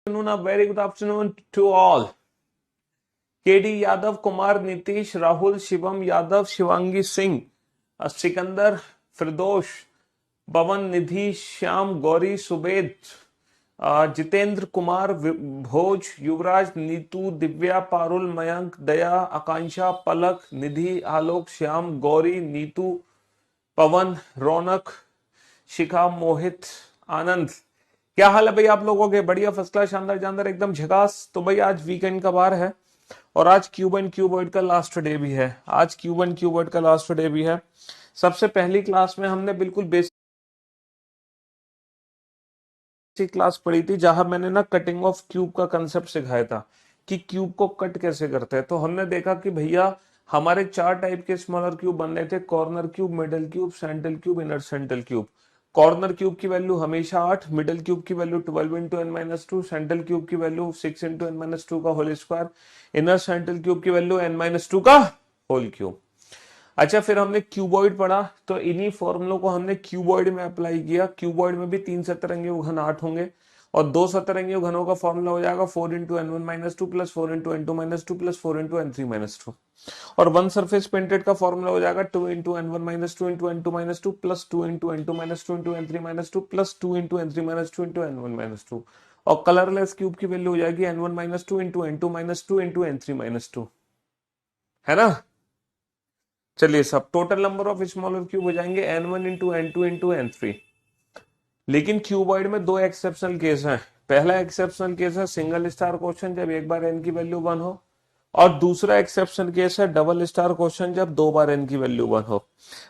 afternoon, a very good afternoon to all. KD Yadav, Kumar, Nitish, Rahul, Shivam Yadav, Shivangi Singh, Sikandar, Firdosh, Pavan, Nidhi, Shyam, Gauri, Subed, Jitendra Kumar, भोज, युवराज, नीतू, दिव्या, पारुल, मयंक, दया, आकांक्षा, पलक, निधि, आलोक, श्याम, गौरी, नीतू, पवन, रौनक, शिखा, मोहित, आनंद। क्या हाल है भाई आप लोगों के? बढ़िया, first class, शानदार जानदार, एकदम झकास। तो भाई आज वीकेंड का बार है और आज क्यूब एंड क्यूबॉइड का लास्ट डे भी है। आज क्यूब एंड क्यूबॉइड का लास्ट डे भी है। सबसे पहली क्लास में हमने बिल्कुल बेसिक क्लास पढ़ी थी जहां मैंने ना कटिंग ऑफ क्यूब का कंसेप्ट सिखाया था कि क्यूब को कट कैसे करते हैं। तो हमने देखा कि भैया हमारे 4 टाइप के स्मॉलर क्यूब बन रहे थे: corner cube, middle cube, central cube, inner central cube. Corner cube की वैल्यू हमेशा 8, मिडल क्यूब की value 12 into n minus 2, central cube की वैल्यू 6 इंटू एन माइनस 2 का whole square, inner central cube की value n minus 2 का whole cube. अच्छा, फिर हमने क्यूबॉइड पढ़ा तो इन्हीं फॉर्मूलों को हमने क्यूबॉइड में अप्लाई किया। क्यूबॉइड में भी 3 सतरंगी घन 8 होंगे और 2 सतरंगी घनों का फॉर्मूला हो जाएगा 4 into n one minus 2 plus 4 into n two minus 2 plus 4 into n three minus 2। और वन सरफेस पेंटेड का फॉर्मूला हो जाएगा 2 into n one minus 2 into n two minus 2 plus 2 into n two minus 2 into n three minus 2 plus 2 into n three minus 2 into n one minus 2। और colourless cube की value हो जाएगी n one minus 2 into n two minus 2 into n three minus 2, है ना। चलिए, सब total number of smaller cube हो जाएंगे n one into n two into n three. लेकिन क्यूबॉइड में 2 एक्सेप्शनल केस हैं। पहला एक्सेप्शनल केस है सिंगल स्टार क्वेश्चन जब एक बार एन की वैल्यू 1 हो, और दूसरा एक्सेप्शन केस है डबल स्टार क्वेश्चन जब 2 बार एन की वैल्यू 1 हो।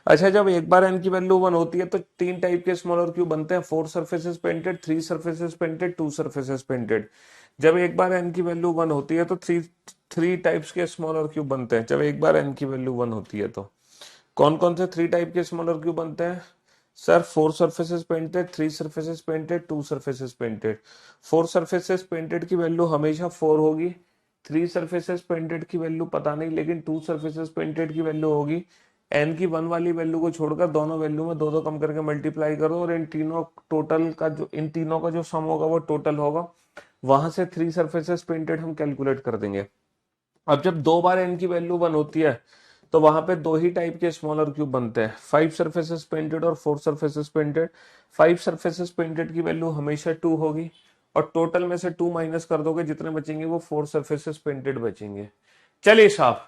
अच्छा, जब एक बार एन की वैल्यू 1 होती है तो 3 टाइप के स्मॉलर क्यूब बनते हैं: 4 surfaces painted, 3 surfaces painted, 2 surfaces painted. जब एक बार एन की वैल्यू 1 होती है तो थ्री टाइप्स के स्मॉलर क्यूब बनते हैं। जब एक बार एन की वैल्यू 1 होती है तो कौन कौन से 3 टाइप के स्मॉलर क्यूब बनते हैं? Sir, 4 surfaces painted, 3 surfaces painted, 2 surfaces painted. 4 surfaces painted की वैल्यू हमेशा 4 होगी। 3 सर्फेसेस पेंटेड की वैल्यू पता नहीं, लेकिन 2 सर्फेसेस पेंटेड की वैल्यू होगी। एन की 1 वाली वैल्यू को छोड़कर दोनों वैल्यू में 2 कम करके मल्टीप्लाई करो और इन तीनों का जो सम होगा वो टोटल होगा। वहां से 3 सर्फेसेस पेंटेड हम कैलकुलेट कर देंगे। अब जब 2 बार एन की वैल्यू 1 होती है तो वहां पे 2 ही टाइप के स्मॉलर क्यूब बनते हैं: 5 सर्फेसेस पेंटेड और 4 सर्फेसेस पेंटेड। 5 सर्फेसेस पेंटेड की वैल्यू हमेशा 2 होगी और टोटल में से 2 माइनस कर दोगे, जितने बचेंगे वो 4 सर्फेसेस पेंटेड बचेंगे। चलिए साहब,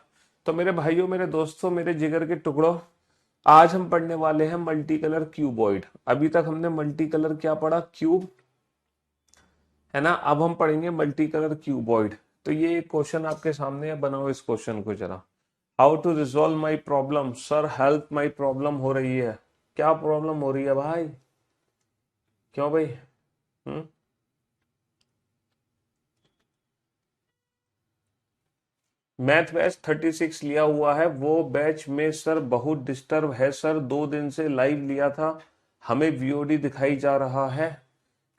तो मेरे भाइयों, मेरे दोस्तों, मेरे जिगर के टुकड़ों, आज हम पढ़ने वाले हैं मल्टी कलर क्यूबॉइड। अभी तक हमने मल्टी कलर क्या पढ़ा? क्यूब, है ना। अब हम पढ़ेंगे मल्टी कलर क्यूबॉइड। तो ये क्वेश्चन आपके सामने है, बनाओ इस क्वेश्चन को जरा। How to resolve my problem. Sir help, my problem हो रही है। क्या प्रॉब्लम हो रही है भाई? क्यों भाई? मैथ बैच 36 लिया हुआ है। वो बैच में सर बहुत डिस्टर्ब है सर। 2 दिन से लाइव लिया था, हमें वीओडी दिखाई जा रहा है,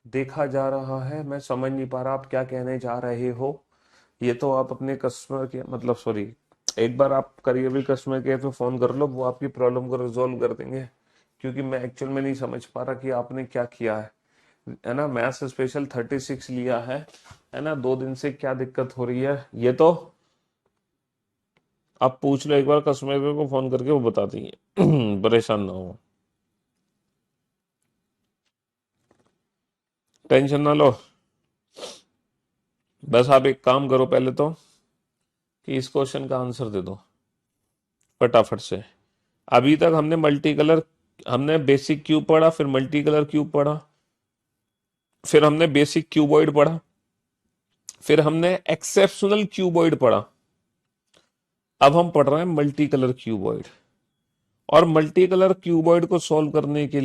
देखा जा रहा है। मैं समझ नहीं पा रहा आप क्या कहने जा रहे हो। ये तो आप अपने कस्टमर के, मतलब सॉरी, एक बार आप करिए भी कस्टमर केयर पे फोन कर लो, वो आपकी प्रॉब्लम को रिजोल्व कर देंगे। क्योंकि मैं एक्चुअल में नहीं समझ पा रहा कि आपने क्या किया है ना। मैथ्स स्पेशल 36 लिया है ना। 2 दिन से क्या दिक्कत हो रही है ये तो आप पूछ लो एक बार कस्टमर केयर को फोन करके, वो बता देंगे। परेशान ना हो, टेंशन ना लो। बस आप एक काम करो पहले तो, कि इस क्वेश्चन का आंसर दे दो फटाफट से। अभी तक हमने बेसिक क्यूब पढ़ा, फिर मल्टी कलर क्यूब पढ़ा, फिर हमने बेसिक क्यूबॉइड पढ़ा, फिर हमने एक्सेप्शनल क्यूबॉइड पढ़ा। अब हम पढ़ रहे हैं मल्टी कलर क्यूबॉइड। और मल्टी कलर क्यूबॉइड को सॉल्व करने के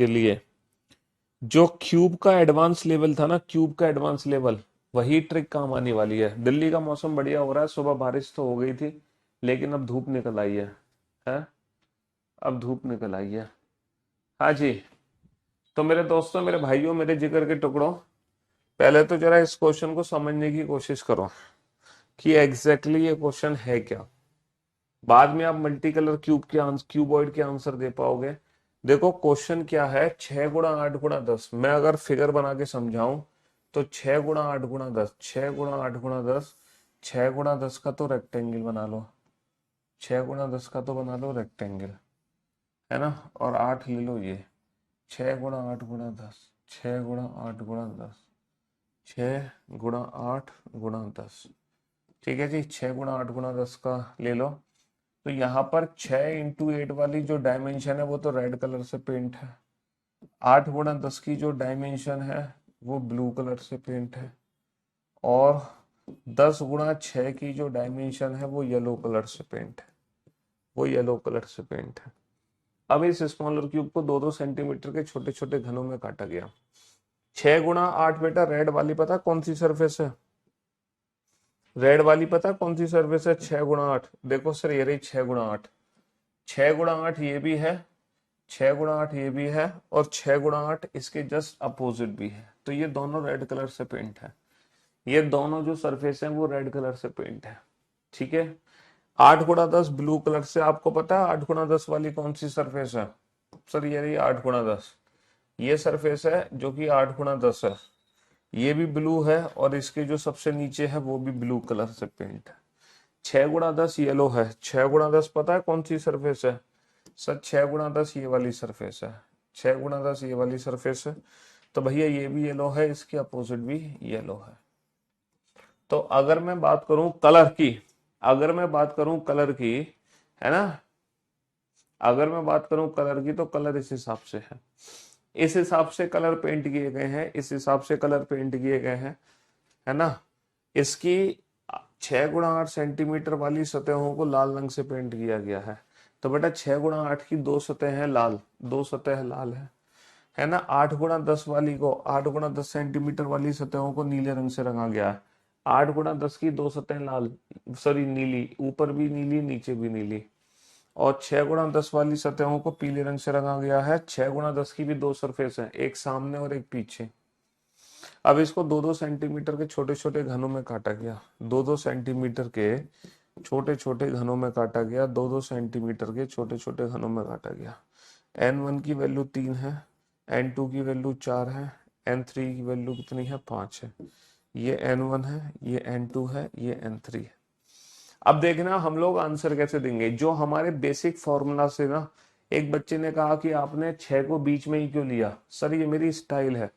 लिए जो क्यूब का एडवांस लेवल था ना, क्यूब का एडवांस लेवल, वही ट्रिक काम आने वाली है। दिल्ली का मौसम बढ़िया हो रहा है, सुबह बारिश तो हो गई थी, लेकिन अब धूप निकल आई है? अब धूप निकल आई है। हाँ जी। तो मेरे दोस्तों, मेरे भाइयों, मेरे जिगर के टुकड़ों, पहले तो जरा इस क्वेश्चन को समझने की कोशिश करो कि एग्जैक्टली ये क्वेश्चन है क्या। बाद में आप मल्टी कलर क्यूबॉइड के आंसर दे पाओगे, देखो क्वेश्चन क्या है, 6 गुणा 8 गुणा 10। मैं अगर फिगर बना के समझाऊं तो 6 गुणा 8 गुणा 10, 6 गुणा 8 गुणा 10, 6 गुणा 10 का तो रेक्टेंगल बना लो, 6 गुणा 10 का तो बना लो रेक्टेंगल, है ना। और 8 ले लो ये, 6 गुणा 8 गुणा 10, 6 गुणा 8 गुणा 10, 6 गुणा 8 गुणा 10। ठीक है जी, 6 गुणा 8 गुणा 10 का ले लो। तो यहाँ पर 6 × 8 वाली जो डायमेंशन है वो तो रेड कलर से पेंट है, 8 गुणा 10 की जो डायमेंशन है वो ब्लू कलर से पेंट है, और 10 गुणा 6 की जो डायमेंशन है वो येलो कलर से पेंट है, वो येलो कलर से पेंट है। अब इस स्मॉलर क्यूब को 2-2 सेंटीमीटर के छोटे छोटे घनों में काटा गया। 6 गुणा 8 बेटा रेड वाली पता कौन सी सरफेस है, रेड वाली पता कौन सी सरफेस है, 6 गुणा 8। देखो सर ये रही 6 गुणा 8, 6 गुणा 8 ये भी है, 6 गुणा 8 ये भी है, और 6 गुणा 8 इसके जस्ट अपोजिट भी है। तो ये दोनों रेड कलर से पेंट है, ये दोनों जो सरफेस है वो रेड कलर से पेंट है। ठीक है, 8 गुणा 10 ब्लू कलर से। आपको पता है 8 गुणा 10 वाली कौन सी सरफेस है, सर ये रही 8 गुणा 10, ये सरफेस है जो कि 8 गुणा 10 है, ये भी ब्लू है, और इसके जो सबसे नीचे है वो भी ब्लू कलर से पेंट है। 6 गुणा 10 येलो है, 6 गुणा 10 पता है कौन सी सरफेस है, सर 6 गुणा 10 ये वाली सरफेस है, 6 गुणा 10 ये वाली सरफेस है। तो भैया ये भी येलो है, इसके अपोजिट भी येलो है। तो अगर मैं बात करूं कलर की, अगर मैं बात करूं कलर की, है ना, अगर मैं बात करूं कलर की तो कलर इस हिसाब से है, इस हिसाब से कलर पेंट किए गए हैं, इस हिसाब से कलर पेंट किए गए हैं, है ना। इसकी 6 गुणा 8 सेंटीमीटर वाली सतहों को लाल रंग से पेंट किया गया है। तो बेटा 6 गुणा 8 की 2 सतह हैं लाल, 2 सतह लाल है ना। 8 गुणा 10 वाली को, 8 गुणा 10 सेंटीमीटर वाली सतहों को नीले रंग से रंगा गया है। 8 गुणा 10 की 2 सतह लाल, सॉरी नीली, ऊपर भी नीली नीचे भी नीली, और 6 गुणा 10 वाली सतहों को पीले रंग से रंगा गया है। 6 गुणा 10 की भी 2 सरफेस है, एक सामने और एक पीछे। अब इसको 2-2 सेंटीमीटर के छोटे छोटे घनों में काटा गया, 2-2 सेंटीमीटर के छोटे छोटे घनों में काटा गया, 2-2 सेंटीमीटर के छोटे छोटे घनों में काटा गया। n1 की वैल्यू 3 है, n2 की वैल्यू 4 है, n3 की वैल्यू कितनी है, 5 है। ये n1 है, ये n2 है, ये n3 है। अब देखना हम लोग आंसर कैसे देंगे, जो हमारे बेसिक फॉर्मूला से ना। एक बच्चे ने कहा कि आपने 6 को बीच में ही क्यों लिया, सर ये मेरी स्टाइल है,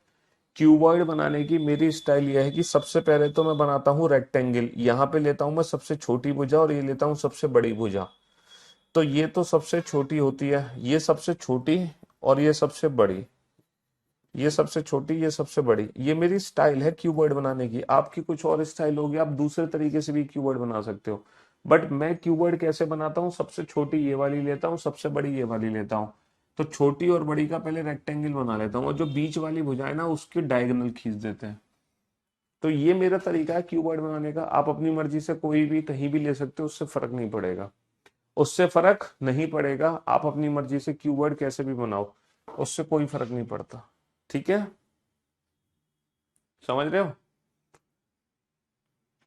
क्यूबॉइड बनाने की मेरी स्टाइल यह है कि सबसे पहले तो मैं बनाता हूँ रेक्टेंगल, यहाँ पे लेता हूँ मैं सबसे छोटी भुजा और ये लेता हूँ सबसे बड़ी भुजा। तो ये तो सबसे छोटी होती है, ये सबसे छोटी, और ये सबसे बड़ी, ये सबसे छोटी, ये सबसे बड़ी। ये मेरी स्टाइल है क्यूबॉइड बनाने की, आपकी कुछ और स्टाइल होगी, आप दूसरे तरीके से भी क्यूबॉइड बना सकते हो। बट मैं क्यूबॉइड कैसे बनाता हूँ, सबसे छोटी ये वाली लेता हूँ, सबसे बड़ी ये वाली लेता हूँ। तो छोटी और बड़ी का पहले रेक्टेंगल बना लेता हूँ, और जो बीच वाली भुजा है ना उसकी डायगोनल खींच देते हैं। तो ये मेरा तरीका है क्यूबॉइड बनाने का। आप अपनी मर्जी से कोई भी कहीं भी ले सकते हो, उससे फर्क नहीं पड़ेगा, उससे फर्क नहीं पड़ेगा। आप अपनी मर्जी से क्यूबॉइड कैसे भी बनाओ, उससे कोई फर्क नहीं पड़ता। ठीक है, समझ रहे हो।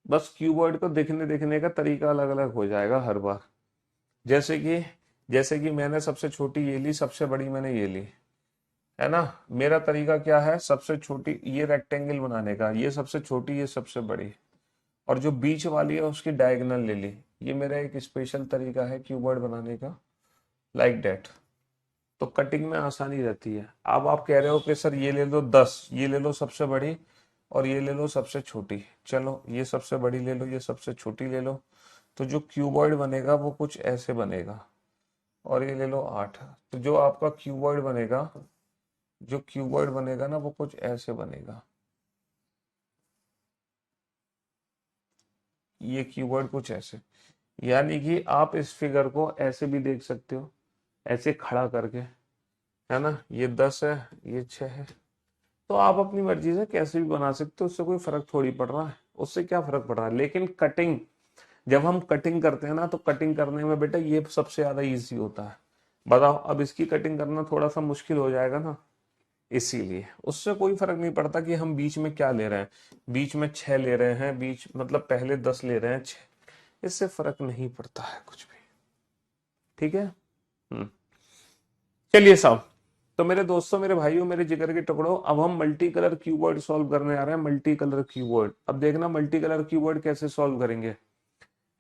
बस क्यूबॉइड को देखने देखने का तरीका अलग अलग हो जाएगा हर बार। जैसे कि मैंने सबसे छोटी ये ली, सबसे बड़ी मैंने ये ली, है ना। मेरा तरीका क्या है, सबसे छोटी ये रेक्टेंगल बनाने का, ये सबसे छोटी, ये सबसे बड़ी, और जो बीच वाली है उसकी डायगोनल ले ली। ये मेरा एक स्पेशल तरीका है क्यूबॉइड बनाने का, लाइक डेट। तो कटिंग में आसानी रहती है। अब आप कह रहे हो कि सर ये ले लो 10, ये ले लो सबसे बड़ी, और ये ले लो सबसे छोटी। चलो ये सबसे बड़ी ले लो, ये सबसे छोटी ले लो। तो जो क्यूबॉइड बनेगा वो कुछ ऐसे बनेगा, और ये ले लो 8। तो जो आपका क्यूबॉइड बनेगा, जो क्यूबॉइड बनेगा ना वो कुछ ऐसे बनेगा। ये क्यूबॉइड कुछ ऐसे, यानी कि आप इस फिगर को ऐसे भी देख सकते हो, ऐसे खड़ा करके, है ना। ये 10 है, ये 6 है। तो आप अपनी मर्जी से कैसे भी बना सकते हो, उससे कोई फर्क थोड़ी पड़ रहा है, उससे क्या फर्क पड़ रहा है। लेकिन कटिंग, जब हम कटिंग करते हैं ना, तो कटिंग करने में बेटा ये सबसे ज्यादा इजी होता है। बताओ अब इसकी कटिंग करना थोड़ा सा मुश्किल हो जाएगा ना, इसीलिए उससे कोई फर्क नहीं पड़ता कि हम बीच में क्या ले रहे हैं, बीच में 6 ले रहे हैं, बीच मतलब पहले 10 ले रहे हैं, 6, इससे फर्क नहीं पड़ता है कुछ भी। ठीक है। हम्म चलिए साहब, तो मेरे दोस्तों, मेरे भाइयों, मेरे जिगर के टुकड़ों, अब हम मल्टी कलर क्यूबॉइड सॉल्व करने आ रहे हैं। मल्टी कलर क्यूबॉइड, अब देखना मल्टी कलर क्यूबॉइड कैसे सॉल्व करेंगे।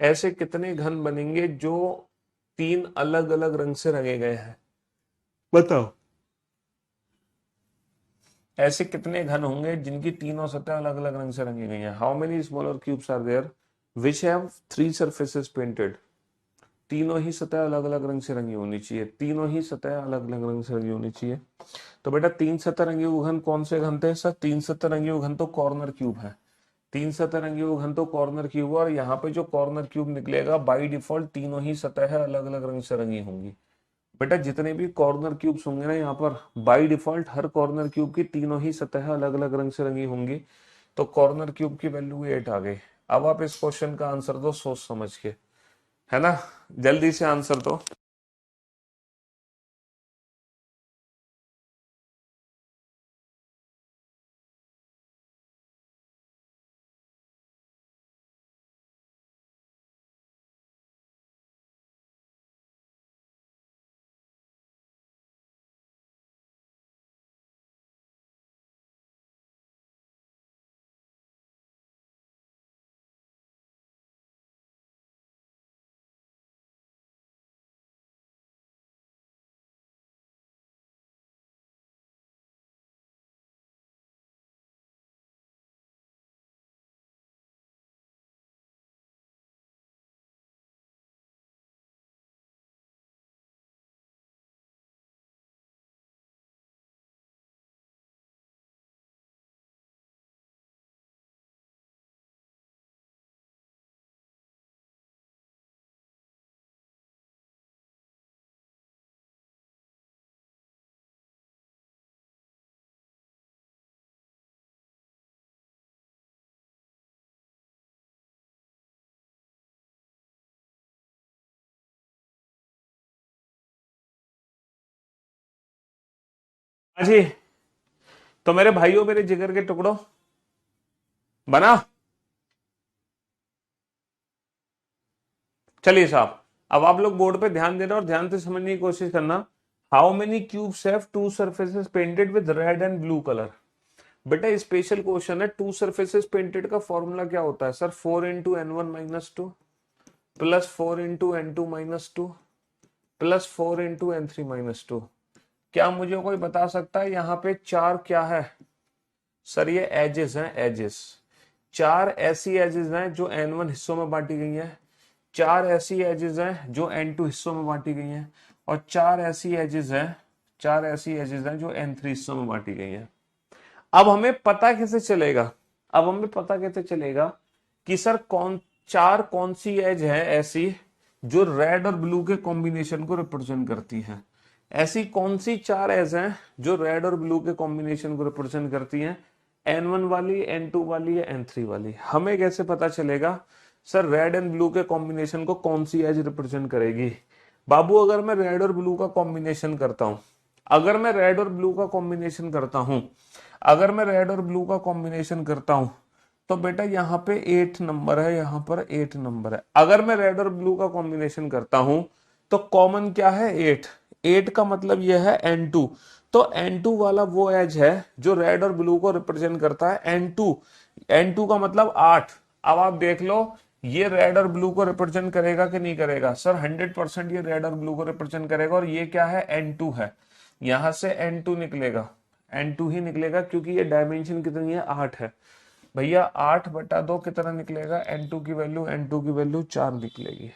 ऐसे कितने घन बनेंगे जो तीन अलग अलग रंग से रंगे गए हैं, बताओ। ऐसे कितने घन होंगे जिनकी तीनों सतह अलग अलग रंग से रंगी गई हैं। How many smaller cubes are there which have three surfaces painted. तीनों ही सतह अलग अलग रंग से रंगी होनी चाहिए, तीनों ही सतह अलग अलग रंग से रंगी होनी चाहिए। तो बेटा तीन सतह रंगे हुए घन कौन से घन थे सर? तीन सतह रंगे हुए घन तो कॉर्नर क्यूब है। तीन सतह रंगे हुए घन तो कॉर्नर क्यूब, और यहाँ पे जो कॉर्नर क्यूब निकलेगा बाय डिफॉल्ट तीनों ही सतह अलग अलग रंग से रंगी होंगी। बेटा जितने भी कॉर्नर क्यूब्स होंगे ना यहाँ पर, by default her corner cube की तीनों ही सतह अलग अलग रंग से रंगी होंगी। तो कॉर्नर क्यूब की वैल्यू 8 आ गई। अब आप इस क्वेश्चन का आंसर दो सोच समझ के, है ना? जल्दी से आंसर दो। हाँ जी, तो मेरे भाइयों, मेरे जिगर के टुकड़ों, बना। चलिए साहब, अब आप लोग बोर्ड पे ध्यान देना और ध्यान से समझने की कोशिश करना। How many cubes have to surfaces painted with red and blue colour. बेटा स्पेशल क्वेश्चन है। टू सरफेसेस पेंटेड का फॉर्मूला क्या होता है sir? 4 into n1 - 2 plus 4 into n2 - 2 plus 4 into n3 - 2। क्या मुझे कोई बता सकता है यहाँ पे चार क्या है? सर ये एजेस हैं, एजेस। चार ऐसी एजेस हैं जो n1 हिस्सों में बांटी गई हैं, चार ऐसी एजेस हैं जो n2 हिस्सों में बांटी गई हैं, और चार ऐसी एजेस हैं जो n3 हिस्सों में बांटी गई हैं। अब हमें पता कैसे चलेगा? अब हमें पता कैसे चलेगा कि सर कौन सी एज है ऐसी जो रेड और ब्लू के कॉम्बिनेशन को रिप्रेजेंट करती है? ऐसी कौन सी चार एज हैं जो रेड और ब्लू के कॉम्बिनेशन को रिप्रेजेंट करती हैं? n1 वाली, n2 वाली या n3 वाली? हमें कैसे पता चलेगा सर रेड एंड ब्लू के कॉम्बिनेशन को कौन सी एज रिप्रेजेंट करेगी? बाबू अगर मैं रेड और ब्लू का कॉम्बिनेशन करता हूं, अगर मैं रेड और ब्लू का कॉम्बिनेशन करता हूं, अगर मैं रेड और ब्लू का कॉम्बिनेशन करता हूं, तो बेटा यहाँ पे 8 नंबर है, यहाँ पर 8 नंबर है। अगर मैं रेड और ब्लू का कॉम्बिनेशन करता हूं तो कॉमन क्या है? 8। 8 का मतलब यह है n2। तो n2 वाला वो एज है जो रेड और ब्लू को रिप्रेजेंट करता है। n2, n2 का मतलब 8। अब आप देख लो ये रेड और ब्लू को रिप्रेजेंट करेगा कि नहीं करेगा? सर 100% ये रेड और ब्लू को रिप्रेजेंट करेगा। और ये क्या है? n2 है। यहां से n2 निकलेगा, n2 ही निकलेगा क्योंकि ये डायमेंशन कितनी है? 8 है। भैया 8/2 कितना निकलेगा? n2 की वैल्यू, n2 की वैल्यू 4 निकलेगी।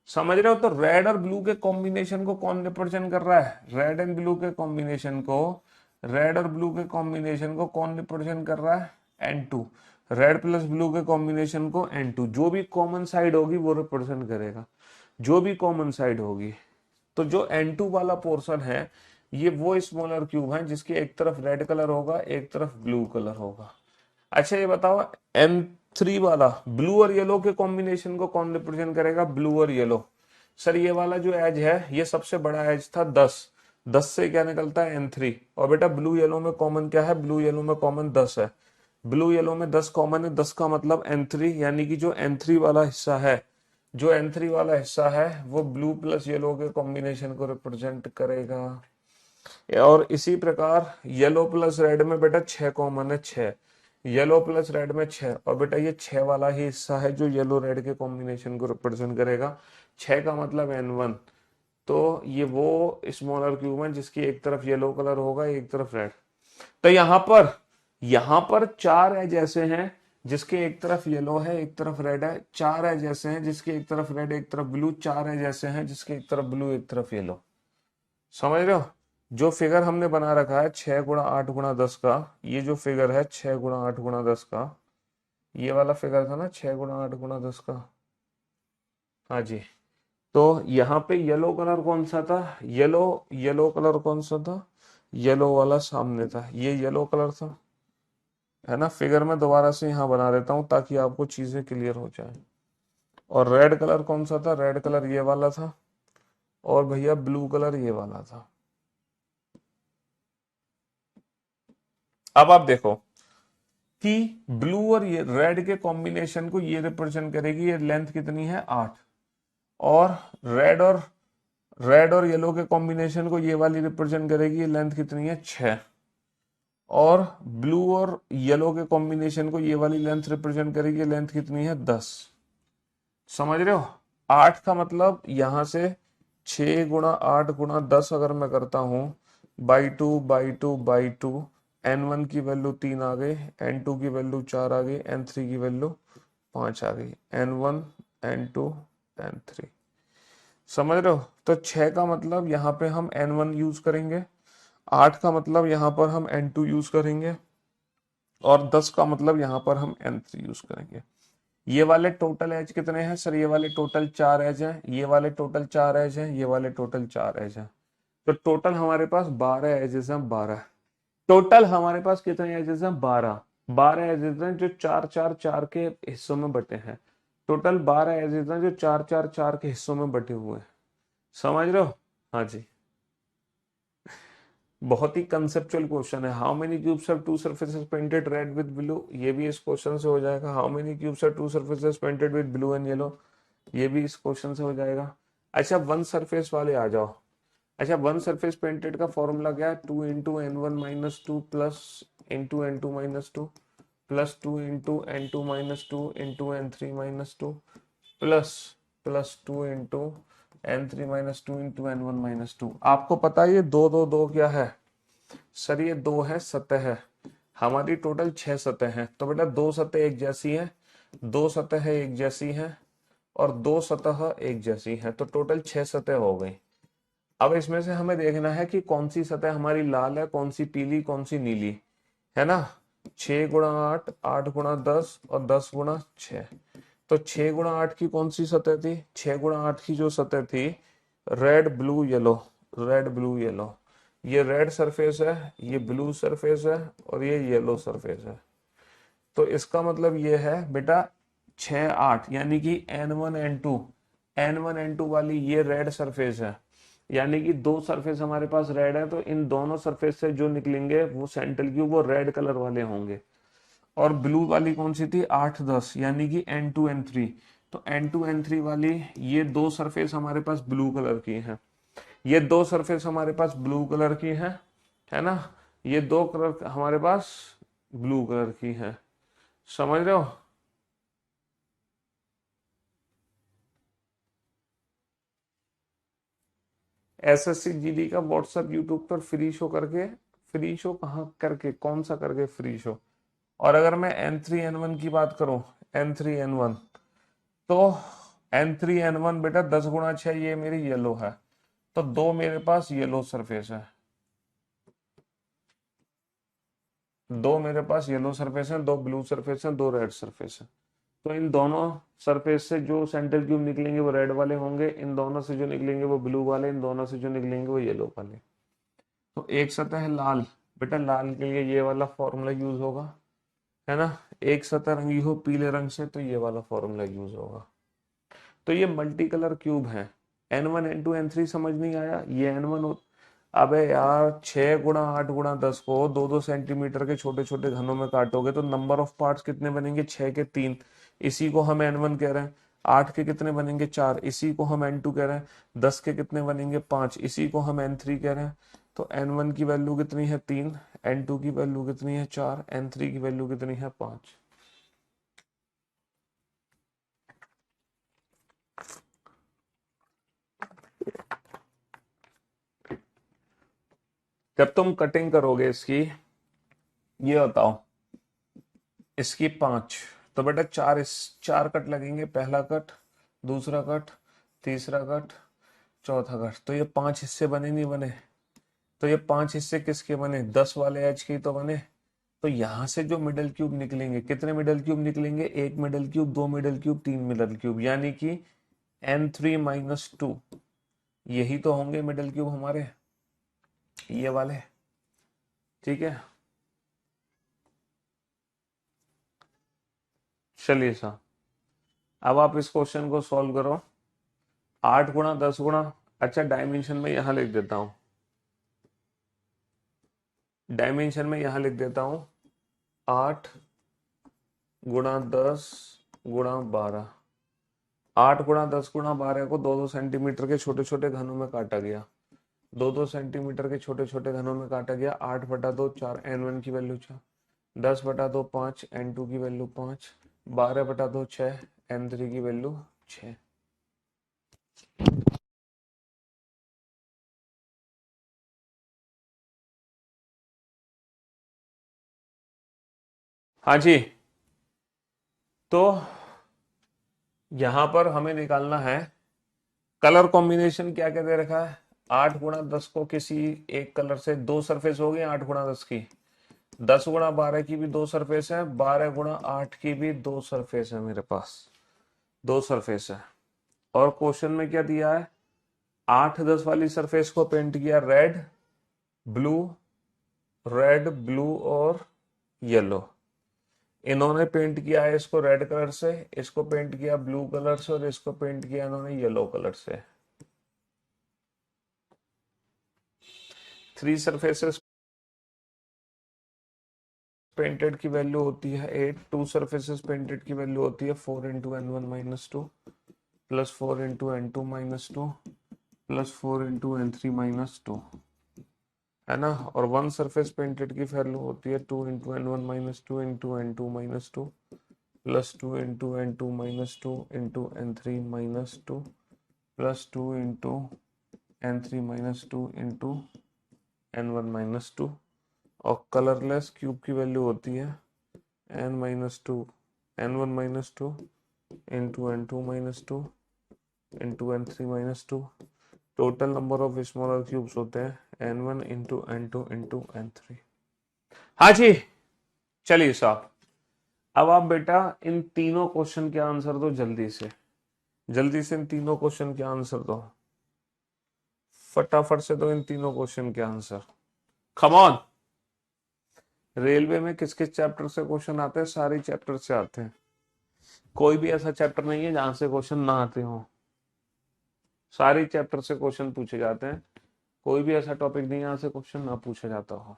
समझ रहे हो? तो रेड और ब्लू के कॉम्बिनेशन को कौन रिप्रेजेंट कर रहा है? रेड एंड ब्लू के कॉम्बिनेशन को, रेड और ब्लू के कॉम्बिनेशन को कौन रिप्रेजेंट कर रहा है? n2। रेड प्लस ब्लू के कॉम्बिनेशन को n2। जो भी कॉमन साइड होगी वो रिप्रेजेंट करेगा, जो भी कॉमन साइड होगी। तो जो n2 वाला पोर्शन है ये वो स्मॉलर क्यूब है जिसकी एक तरफ रेड कलर होगा, एक तरफ ब्लू कलर होगा। अच्छा ये बताओ n3 वाला ब्लू और येलो के कॉम्बिनेशन को कौन रिप्रेजेंट करेगा? ब्लू और येलो। सर ये वाला जो एज है ये सबसे बड़ा एज था 10। 10 से क्या निकलता है? n3। और बेटा ब्लू येलो में कॉमन क्या है? ब्लू येलो में कॉमन 10 है। ब्लू येलो में 10 कॉमन है, 10 का मतलब n3, यानी कि जो n3 वाला हिस्सा है जो N3 वाला हिस्सा है वो ब्लू प्लस येलो के कॉम्बिनेशन को रिप्रेजेंट करेगा। और इसी प्रकार येलो प्लस रेड में बेटा 6 कॉमन है, 6 येलो प्लस रेड में 6, और बेटा ये 6 वाला ही हिस्सा है जो येलो रेड के कॉम्बिनेशन को रिप्रेजेंट करेगा। 6 का मतलब N1। तो ये वो स्मॉलर क्यूब है जिसकी एक तरफ येलो कलर होगा, एक तरफ रेड। तो यहां पर 4 एज ऐसे हैं जिसके एक तरफ येलो है, एक तरफ रेड है। 4 एज ऐसे हैं जिसके एक तरफ रेड, एक तरफ ब्लू। 4 एज ऐसे हैं जिसके एक तरफ ब्लू, एक तरफ येलो। समझ रहे हो? जो फिगर हमने बना रखा है 6 × 8 × 10 का, ये जो फिगर है 6 × 8 × 10 का, ये वाला फिगर था ना 6 × 8 × 10 का। हाँ जी। तो यहाँ पे येलो कलर कौन सा था? येलो येलो कलर कौन सा था? येलो वाला सामने था, ये येलो कलर था, है ना। फिगर में दोबारा से यहाँ बना देता हूँ ताकि आपको चीजें क्लियर हो जाए। और रेड कलर कौन सा था? रेड कलर ये वाला था। और भैया ब्लू कलर ये वाला था। अब आप देखो कि ब्लू और ये रेड के कॉम्बिनेशन को ये रिप्रेजेंट करेगी, ये लेंथ कितनी है? 8। और रेड और येलो के कॉम्बिनेशन को ये वाली रिप्रेजेंट करेगी, ये लेंथ कितनी है? 6। और ब्लू और येलो के कॉम्बिनेशन को ये वाली लेंथ रिप्रेजेंट करेगी, लेंथ कितनी है? 10। समझ रहे हो? 8 का मतलब यहां से 6 × 8 × 10 अगर मैं करता हूं, बाई टू N1 की वैल्यू 3 आ गई, N2 की वैल्यू 4 आ गई, N3 की वैल्यू 5 आ गई। N1 N2 N3। समझ रहे हो? तो 6 का मतलब यहाँ पे हम N1 यूज करेंगे, 8 का मतलब यहाँ पर हम N2 यूज करेंगे, और 10 का मतलब यहाँ पर हम N3 यूज करेंगे। ये वाले टोटल एज कितने हैं सर? ये वाले टोटल 4 एज हैं, ये वाले टोटल 4 एज हैं, ये वाले टोटल 4 एज हैं। तो टोटल हमारे पास 12 एजेस हैं, 12। टोटल हमारे पास कितने एजेस हैं? 12। 12 एजेस हैं जो 4 4 4 के हिस्सों में बटे हैं। टोटल 12 एजेस हैं जो 4 4 4 के हिस्सों में बटे हुए हैं। समझ रहे हो? हाँ जी। बहुत ही कंसेप्चुअल क्वेश्चन है। How many cubes have to surfaces painted read with blue? ये भी इस क्वेश्चन से हो जाएगा। How many cubes have to surfaces painted with blue and yellow? ये भी इस क्वेश्चन से हो जाएगा। अच्छा, वन सरफेस वाले आ जाओ। अच्छा, वन सरफेस पेंटेड का फॉर्मूला क्या है? 2 × N1 - 2 plus N2 plus 2 × N2 - 2 N3 - 2 plus 2 × N3 - 2 आपको पता है ये 2 2 2 क्या है सर? ये 2 है सतह है। हमारी टोटल 6 सतह हैं, तो बेटा 2 सतह एक जैसी हैं, 2 सतह एक जैसी हैं, और 2 सतह एक जैसी हैं, तो टोटल 6 सतह हो गई। अब इसमें से हमें देखना है कि कौन सी सतह हमारी लाल है, कौन सी पीली, कौन सी नीली, है ना। 6 × 8, 8 × 10 और 10 × 6। तो 6 × 8 की कौन सी सतह थी? 6 × 8 की जो सतह थी, red blue yellow, red blue yellow. ये रेड सरफेस है, ये ब्लू सरफेस है, और ये येलो सरफेस है। तो इसका मतलब ये है बेटा 6 8 यानी कि N1 N2 वाली ये रेड सरफेस है, यानी कि 2 सरफेस हमारे पास रेड है, तो इन दोनों सरफेस से जो निकलेंगे वो सेंट्रल क्यूब वो रेड कलर वाले होंगे। और ब्लू वाली कौन सी थी? 8 10 यानी कि N2 N3। तो N2 N3 वाली ये 2 सरफेस हमारे पास ब्लू कलर की हैं, ये 2 सरफेस हमारे पास ब्लू कलर की हैं, है ना। ये 2 कलर हमारे पास ब्लू कलर की हैं। समझ रहे हो? एसएससी जीडी का व्हाट्सएप यूट्यूब पर फ्री शो करके, फ्री शो कहाँ करके, कौन सा करके फ्री शो? और अगर मैं N3 N1 की बात करूं, N3 N1, तो N3 N1 बेटा 10 × 6 ये मेरी येलो है, तो 2 मेरे पास येलो सरफेस है, 2 मेरे पास येलो सरफेस है, 2 ब्लू सरफेस है, 2 रेड सरफेस है। तो इन दोनों सरफेस से जो सेंट्रल क्यूब निकलेंगे वो रेड वाले होंगे, इन दोनों से जो निकलेंगे वो ब्लू वाले, इन दोनों से जो निकलेंगे वो येलो वाले। तो एक सतह है लाल, बेटा लाल के लिए ये वाला फॉर्मूला यूज होगा, है ना। एक सतह रंगी हो पीले रंग से तो ये वाला फॉर्मूला यूज होगा। तो ये मल्टी कलर क्यूब है। N1 N2 N3 समझ नहीं आया? ये N1 अबे यार 6 × 8 × 10 को 2 2 सेंटीमीटर के छोटे छोटे घनों में काटोगे तो नंबर ऑफ पार्ट्स कितने बनेंगे? 6 के 3। इसी को हम N1 कह रहे हैं। 8 के कितने बनेंगे 4, इसी को हम n2 कह रहे हैं। 10 के कितने बनेंगे 5, इसी को हम n3 कह रहे हैं। तो n1 की वैल्यू कितनी है 3, n2 की वैल्यू कितनी है 4, n3 की वैल्यू कितनी है 5। जब तुम कटिंग करोगे इसकी, ये बताओ, इसकी 5, तो बेटा 4, इस 4 कट लगेंगे, पहला कट, दूसरा कट, तीसरा कट, चौथा कट। तो ये 5 हिस्से बने नहीं बने? तो ये 5 हिस्से किसके बने? 10 वाले एच के तो बने। तो यहां से जो मिडल क्यूब निकलेंगे, कितने मिडल क्यूब निकलेंगे? एक मिडल क्यूब, दो मिडल क्यूब, तीन मिडल क्यूब, यानी कि n3 - 2, यही तो होंगे मिडल क्यूब हमारे, ये वाले। ठीक है, चलिए साहब, अब आप इस क्वेश्चन को सॉल्व करो। 8 × 10 अच्छा डायमेंशन में यहां लिख देता हूं, डायमेंशन में यहां लिख देता हूं 8 × 10 × 12। 8 × 10 × 12 को 2-2 सेंटीमीटर के छोटे छोटे घनों में काटा गया, 2-2 सेंटीमीटर के छोटे छोटे घनों में काटा गया। 8/2 4, n1 की वैल्यू 4, 10/2 5, n2 की वैल्यू 5, 12/2 6, n3 की वैल्यू 6। हाँ जी, तो यहां पर हमें निकालना है कलर कॉम्बिनेशन। क्या क्या दे रखा है? 8 × 10 को किसी एक कलर से दो सरफेस हो गई, 8 × 10 की। 10 × 12 की भी दो सरफेस है, 12 × 8 की भी दो सरफेस है, मेरे पास दो सरफेस है। और क्वेश्चन में क्या दिया है? 8-10 वाली सरफेस को पेंट किया रेड, ब्लू, रेड, ब्लू और येलो। इन्होंने पेंट किया है इसको रेड कलर से, इसको पेंट किया ब्लू कलर से, और इसको पेंट किया इन्होंने येलो कलर से। 3 सरफेसेस पेंटेड की वैल्यू होती है 8, 2 सरफेसेस पेंटेड की वैल्यू होती है 4 × n1 - 2 plus 4 × n2 - 2 plus 4 × n3 - 2, है ना। और 1 सरफेस पेंटेड की वैल्यू होती है 2 × n1 - 2 × n2 - 2 plus 2 × n2 - 2 n3 - 2 plus 2 × n3 - 2 n1 - 2। और कलरलेस क्यूब की वैल्यू होती है n-2 n1 - 2 into n2 - 2 into n3 - 2। Total number of smaller cubes होते हैं n1 into n2 into n3। हाँ जी, चलिए साहब, अब आप बेटा इन तीनों क्वेश्चन के आंसर दो जल्दी से, जल्दी से इन तीनों क्वेश्चन के आंसर दो, फटाफट से दो इन तीनों क्वेश्चन के आंसर। Come on. रेलवे में किस किस चैप्टर से क्वेश्चन आते हैं? सारे चैप्टर से आते हैं, कोई भी ऐसा चैप्टर नहीं है जहां से क्वेश्चन ना आते हो। सारे चैप्टर से क्वेश्चन पूछे जाते हैं, कोई भी ऐसा टॉपिक नहीं है जहां से क्वेश्चन ना पूछा जाता हो।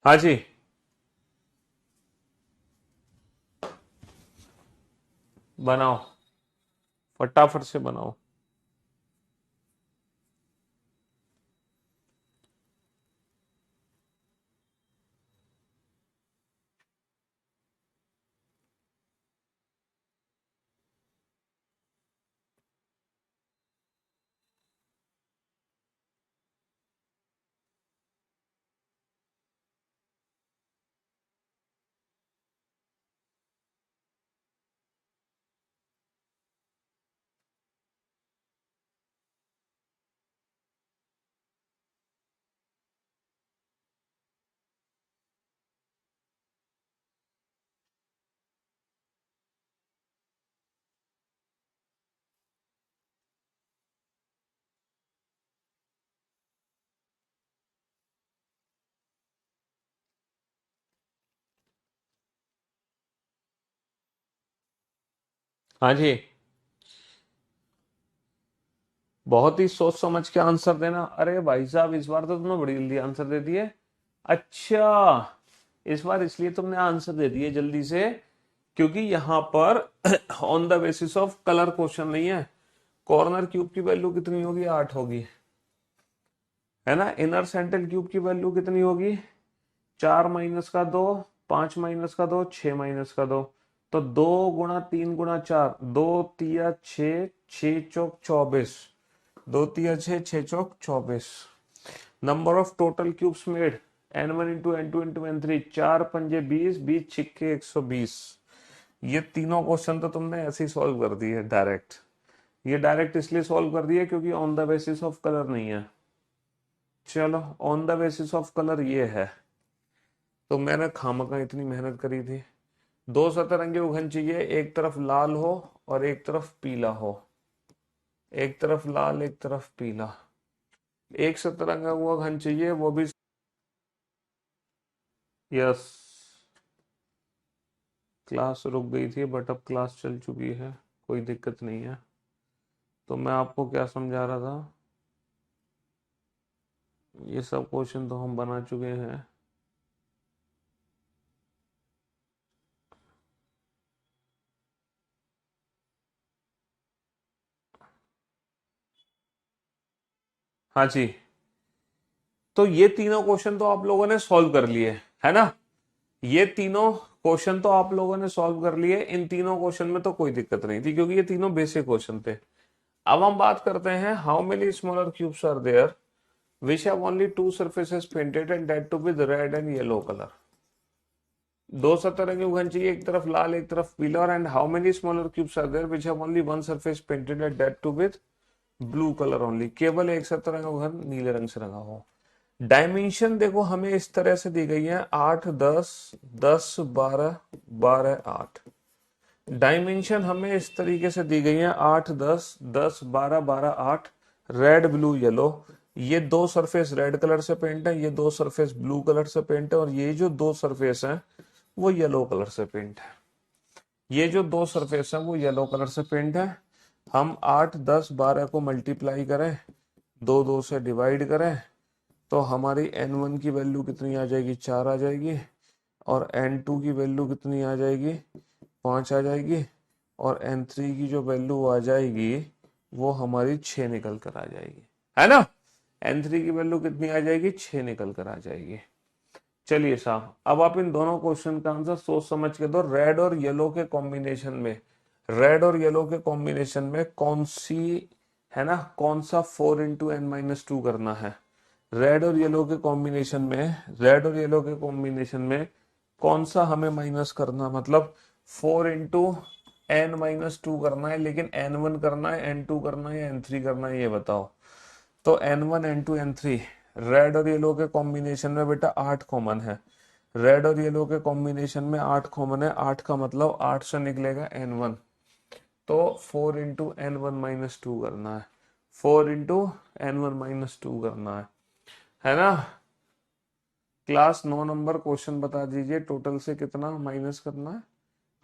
हाँ जी, बनाओ, फटाफट से बनाओ। हाँ जी, बहुत ही सोच समझ के आंसर देना। अरे भाई साहब, इस बार तो तुमने बड़ी जल्दी आंसर दे दिए। अच्छा, इस बार इसलिए तुमने आंसर दे दिए जल्दी से, क्योंकि यहां पर on the basis of colour question नहीं है। कॉर्नर क्यूब की वैल्यू कितनी होगी? 8 होगी, है ना। इनर सेंट्रल क्यूब की वैल्यू कितनी होगी? 4 - 2, 5 - 2, 6 - 2। तो 2 × 3 × 4, 2 × 3 = 6, 6 × 4 = 24, 2 × 3 = 6, 6 × 4 = 24। Number of total cubes made, n1 × n2 × n3, 4 × 5 = 20, 20 × 6 = 120। ये तीनों क्वेश्चन तो तुमने ऐसे ही सॉल्व कर दिए डायरेक्ट। ये डायरेक्ट इसलिए सॉल्व कर दिए क्योंकि on the basis of colour नहीं है। चलो, on the basis of colour ये है। तो मैंने खामखा इतनी मेहनत करी थी। दो सतरंगी उगन चाहिए, एक तरफ लाल हो और एक तरफ पीला हो। एक तरफ लाल, एक तरफ पीला। एक सतरंगा हुआ घन चाहिए, वो भी। यस, क्लास रुक गई थी बट अब क्लास चल चुकी है, कोई दिक्कत नहीं है। तो मैं आपको क्या समझा रहा था, ये सब क्वेश्चन तो हम बना चुके हैं। हाँ जी, तो ये तीनों क्वेश्चन तो आप लोगों ने सॉल्व कर लिए, है ना। ये तीनों क्वेश्चन तो आप लोगों ने सॉल्व कर लिए। इन तीनों क्वेश्चन में तो कोई दिक्कत नहीं थी क्योंकि ये तीनों बेसिक क्वेश्चन थे। अब हम बात करते हैं, how many smaller cubes are there which have only two surfaces painted and that to with red and yellow color। दो सतरंगी उगन चाहिए, एक तरफ लाल एक तरफ पीला, और and how many smaller cubes are there which have only one surface painted and that to with blue colour only. केवल एक सतरंगा उगन नीले रंग से रंगा हो। डायमेंशन देखो हमें इस तरह से दी गई है, 8 10 10 12 12 8। डायमेंशन हमें इस तरीके से दी गई है, 8 10 10 12 12 8। रेड ब्लू येलो, ये दो सरफेस रेड कलर से पेंट है, ये दो सरफेस ब्लू कलर से पेंट है, और ये जो दो सरफेस हैं वो येलो कलर से पेंट है। ये जो दो सरफेस हैं वो येलो कलर से पेंट है। हम 8 10 12 को मल्टीप्लाई करें, दो दो से डिवाइड करें, तो हमारी n1 की वैल्यू कितनी आ जाएगी? 4 आ जाएगी। और n2 की वैल्यू कितनी आ जाएगी? 5 आ जाएगी। और n3 की जो वैल्यू आ जाएगी वो हमारी 6 निकल कर आ जाएगी, है ना। n3 की वैल्यू कितनी आ जाएगी? 6 निकल कर आ जाएगी। चलिए साहब, अब आप इन दोनों क्वेश्चन का आंसर सोच समझ के दो। रेड और येलो के कॉम्बिनेशन में, रेड और येलो के कॉम्बिनेशन में कौन सी, है ना, कौन सा 4 × n - 2 करना है। रेड और येलो के कॉम्बिनेशन में, रेड और येलो के कॉम्बिनेशन में कौन सा हमें माइनस करना, मतलब 4 × n - 2 करना है, लेकिन n1 करना है, n2 करना है, या n3 करना है, ये बताओ। तो n1 n2 n3, रेड और येलो के कॉम्बिनेशन में बेटा 8 कॉमन है। रेड और येलो के कॉम्बिनेशन में 8 कॉमन है, 8 का मतलब 8 से निकलेगा n1। तो 4 × n1 - 2 करना है, 4 × n1 - 2 करना है ना। क्लास 9 नंबर क्वेश्चन बता दीजिए, टोटल से कितना माइनस करना है?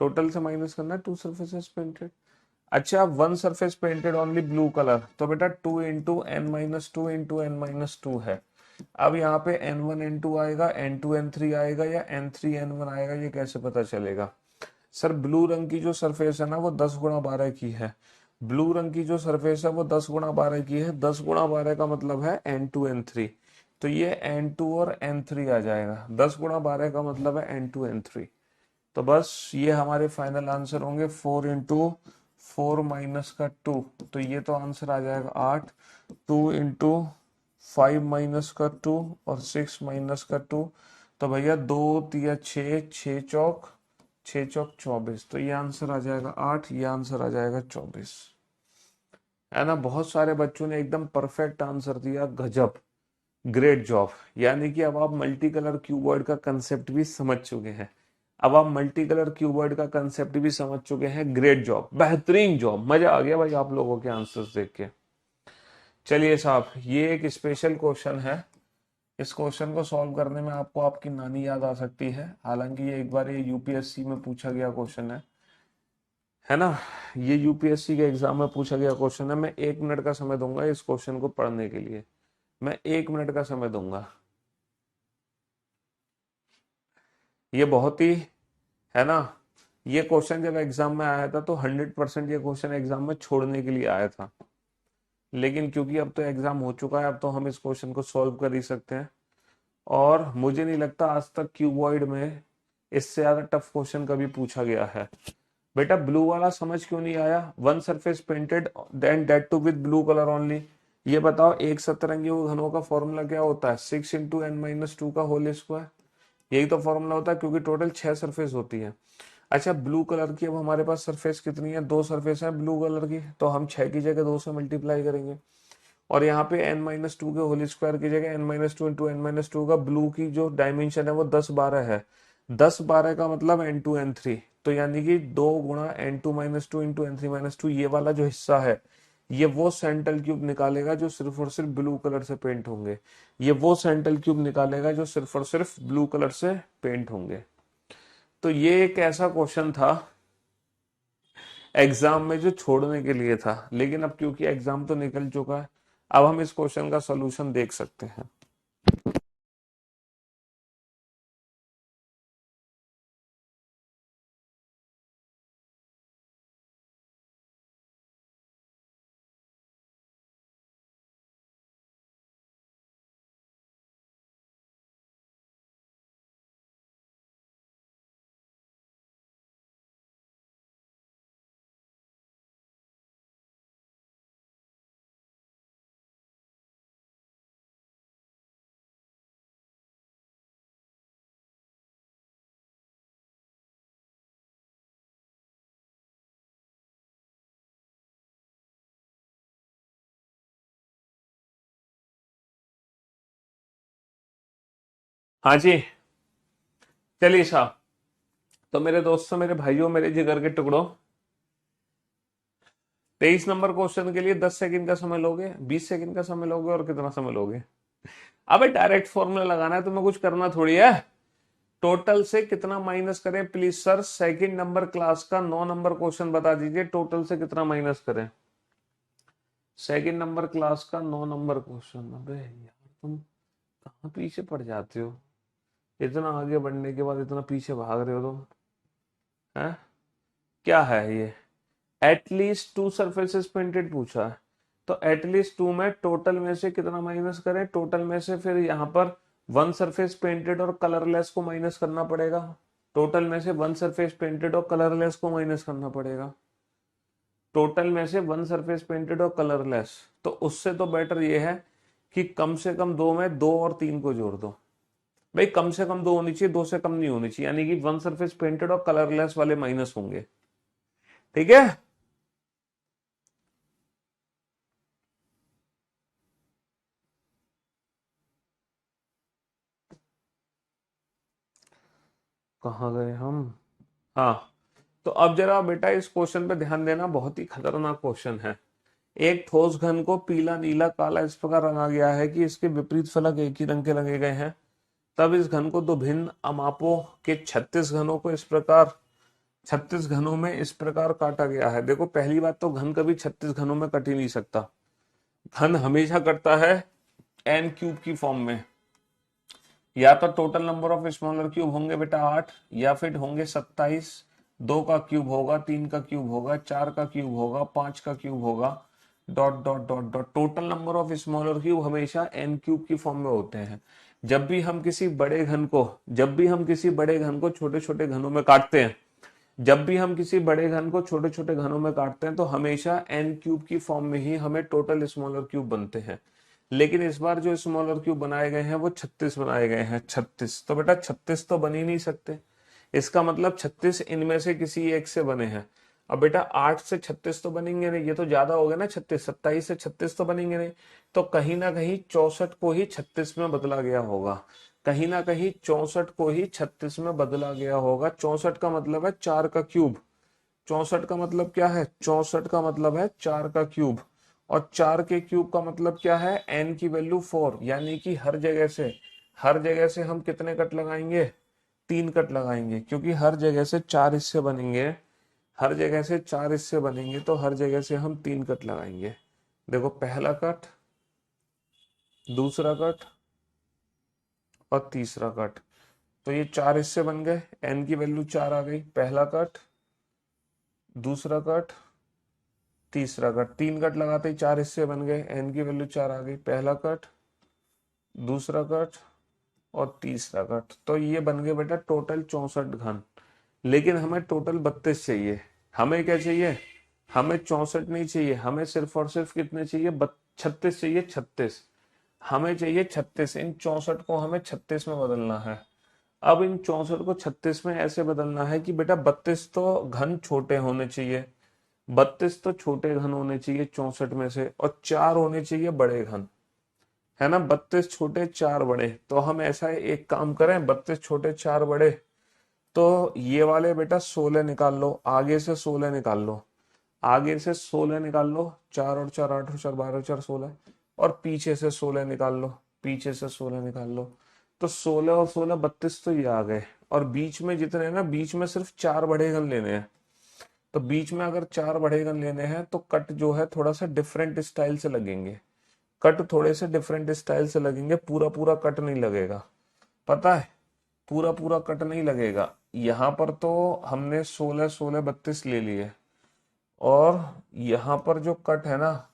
टोटल से माइनस करना है टू सरफेसेस पेंटेड। अच्छा, one surface painted only blue colour, तो बेटा 2 × n - 2 × n - 2 है। अब यहाँ पे n1 n2 आएगा, n2 n3 आएगा, या n3 n1 आएगा, ये कैसे पता चलेगा? सर ब्लू रंग की जो सरफेस है ना वो 10 × 12 की है। ब्लू रंग की जो सरफेस है वो 10 × 12 की है। 10 × 12 का मतलब है n2 n3। तो ये n2 और n3 आ जाएगा। 10 × 12 का मतलब है n2 n3। तो बस ये हमारे फाइनल आंसर होंगे। 4 × 4 - 2, तो ये तो आंसर आ जाएगा 8। 2 × 5 - 2 और 6 - 2, तो भैया 2 × 3 = 6, 6 चौक, 6 चौक 24, तो ये आंसर आ जाएगा 8, ये आंसर आ जाएगा 24, है ना। बहुत सारे बच्चों ने एकदम परफेक्ट आंसर दिया, गजब, ग्रेट जॉब। यानी कि अब आप मल्टी कलर क्यूबॉइड का कंसेप्ट भी समझ चुके हैं। अब आप मल्टी कलर क्यूबॉइड का कंसेप्ट भी समझ चुके हैं। ग्रेट जॉब, बेहतरीन जॉब, मजा आ गया भाई आप लोगों के आंसर्स देख के। चलिए साहब, ये एक स्पेशल क्वेश्चन है। इस क्वेश्चन को सॉल्व करने में आपको आपकी नानी याद आ सकती है। हालांकि ये एक बार ये यूपीएससी में पूछा गया क्वेश्चन है ना। ये यूपीएससी के एग्जाम में पूछा गया क्वेश्चन है। मैं 1 मिनट का समय दूंगा इस क्वेश्चन को पढ़ने के लिए। मैं 1 मिनट का समय दूंगा। ये बहुत ही, है ना, ये क्वेश्चन जब एग्जाम में आया था तो 100% ये क्वेश्चन एग्जाम में छोड़ने के लिए आया था, लेकिन क्योंकि अब तो एग्जाम हो चुका है, अब तो हम इस क्वेश्चन को सॉल्व कर ही सकते हैं। और मुझे नहीं लगता आज तक क्यूबॉइड में इससे ज्यादा टफ क्वेश्चन कभी पूछा गया है। बेटा ब्लू वाला समझ क्यों नहीं आया? One surface painted then that too with blue colour only. ये बताओ एक सतरंगी घनों का फॉर्मूला क्या होता है? 6 × n - 2 का होल स्क्वायर। यही तो फॉर्मूला होता है, क्योंकि टोटल 6 सरफेस होती है। अच्छा ब्लू कलर की अब हमारे पास सरफेस कितनी है? 2 सरफेस है ब्लू कलर की, तो हम 6 की जगह 2 से मल्टीप्लाई करेंगे। और यहाँ पे n - 2 के होल स्क्वायर की जगह n - 2 × n - 2 का ब्लू की जो डायमेंशन है वो 10 12 है। 10 12 का मतलब n2 n3, तो यानी कि 2 × n2 - 2 × n3 - 2, ये वाला जो हिस्सा है ये वो सेंट्रल क्यूब निकालेगा जो सिर्फ और सिर्फ ब्लू कलर से पेंट होंगे। ये वो सेंट्रल क्यूब निकालेगा जो सिर्फ और सिर्फ ब्लू कलर से पेंट होंगे। तो ये एक ऐसा क्वेश्चन था एग्जाम में जो छोड़ने के लिए था, लेकिन अब क्योंकि एग्जाम तो निकल चुका है, अब हम इस क्वेश्चन का सॉल्यूशन देख सकते हैं। हाँ जी, चलिए साहब। तो मेरे दोस्तों, मेरे भाइयों, मेरे जिगर के टुकड़ों, 23 नंबर क्वेश्चन के लिए 10 सेकंड का समय लोगे, 20 सेकंड का समय लोगे, और कितना समय लोगे? अबे डायरेक्ट फॉर्मूला लगाना है, तुम्हें कुछ करना थोड़ी है। टोटल से कितना माइनस करें please sir? Second number class का 9 नंबर क्वेश्चन बता दीजिए, टोटल से कितना माइनस करें? सेकंड नंबर क्लास का 9 नंबर क्वेश्चन। अबे यार तुम कहाँ पीछे पड़ जाते हो? इतना आगे बढ़ने के बाद इतना पीछे भाग रहे हो तुम, हैं? क्या है ये? एटलीस्ट 2 सरफेसेस पेंटेड पूछा है, तो एटलीस्ट 2 में टोटल में से कितना माइनस करें? टोटल में से फिर यहाँ पर 1 सरफेस पेंटेड और कलरलेस को माइनस करना पड़ेगा। टोटल में से 1 सरफेस पेंटेड और कलरलेस को माइनस करना पड़ेगा। टोटल में से 1 सरफेस पेंटेड और कलरलेस, तो उससे तो बेटर ये है कि कम से कम 2 में 2 और 3 को जोड़ दो। भाई कम से कम 2 होनी चाहिए, 2 से कम नहीं होनी चाहिए, यानी कि 1 सरफेस पेंटेड और कलरलेस वाले माइनस होंगे। ठीक है? कहाँ गए हम? हाँ, तो अब जरा बेटा इस क्वेश्चन पे ध्यान देना, बहुत ही खतरनाक क्वेश्चन है। एक ठोस घन को पीला नीला काला इस प्रकार रंगा गया है कि इसके विपरीत फलक एक ही रंग के रंगे गए हैं। तब इस घन को दो भिन्न अमापों के 36 घनों को इस प्रकार 36 घनों में इस प्रकार काटा गया है। देखो पहली बात तो घन कभी 36 घनों में कट ही नहीं सकता। घन हमेशा कटता है एन क्यूब की फॉर्म में। या तो total number of smaller cube होंगे बेटा 8, या फिर होंगे 27। 2 का क्यूब होगा, 3 का क्यूब होगा, 4 का क्यूब होगा, 5 का क्यूब होगा, dot dot dot dot. Total number of smaller cube हमेशा एन क्यूब की फॉर्म में होते हैं। जब भी हम किसी बड़े घन को छोटे छोटे घनों में काटते हैं, जब भी हम किसी बड़े घन को छोटे छोटे घनों में काटते हैं, तो हमेशा एन क्यूब की फॉर्म में ही हमें टोटल स्मॉलर क्यूब बनते हैं। लेकिन इस बार जो स्मॉलर क्यूब बनाए गए हैं वो 36 बनाए गए हैं। 36 तो बेटा 36 तो बन ही नहीं सकते। इसका मतलब 36 इनमें से किसी एक से बने हैं। अब बेटा 8 से 36 तो बनेंगे नहीं, ये तो ज्यादा हो गया ना। 36 27 से 36 तो बनेंगे नहीं। तो कहीं ना कहीं 64 को ही 36 में बदला गया होगा। कहीं ना कहीं 64 को ही 36 में बदला गया होगा। 64 का मतलब है 4 का क्यूब। 64 का मतलब क्या है? 64 का मतलब है 4 का क्यूब। और 4 के क्यूब का मतलब क्या है? एन की वैल्यू 4, यानी कि हर जगह से हम कितने कट लगाएंगे? 3 कट लगाएंगे, क्योंकि हर जगह से 4 हिस्से बनेंगे। हर जगह से 4 हिस्से बनेंगे, तो हर जगह से हम 3 कट लगाएंगे। देखो पहला कट, दूसरा कट, और तीसरा कट। तो ये 4 हिस्से बन गए, n की वैल्यू 4 आ गई। पहला कट, दूसरा कट, तीसरा कट, 3 कट लगाते ही 4 हिस्से बन गए, n की वैल्यू 4 आ गई। पहला कट, दूसरा कट और तीसरा कट। तो ये बन गए बेटा टोटल 64 घन। लेकिन हमें टोटल 32 चाहिए। हमें क्या चाहिए? हमें 64 नहीं चाहिए, हमें सिर्फ और सिर्फ कितने चाहिए? 36 चाहिए, 36। हमें चाहिए 36। इन 64 को हमें 36 में बदलना है। अब इन 64 को 36 में ऐसे बदलना है कि बेटा 32 तो घन छोटे होने चाहिए, 32 तो छोटे घन होने चाहिए 64 में से, और 4 होने चाहिए बड़े घन, है ना। 32 छोटे 4 बड़े। तो हम ऐसा एक काम करें, 32 छोटे 4 बड़े, तो ये वाले बेटा 16 निकाल लो, आगे से 16 निकाल लो, आगे से 16 निकाल लो, 4 और 4 8 और 4 12 और 4 16, और पीछे से 16 निकाल लो, पीछे से 16 निकाल लो। तो 16 और 16 32 तो ये आ गए। और बीच में जितने हैं ना, बीच में सिर्फ 4 बड़े घन लेने हैं। तो बीच में अगर 4 बड़े घन लेने हैं तो कट जो है थोड़ा सा डिफरेंट स्टाइल से लगेंगे। कट थोड़े से डिफरेंट स्टाइल से लगेंगे, पूरा पूरा कट नहीं लगेगा, पता है, पूरा पूरा कट नहीं लगेगा। यहाँ पर तो हमने 16 16 32 ले लिए, और यहाँ पर जो कट है ना,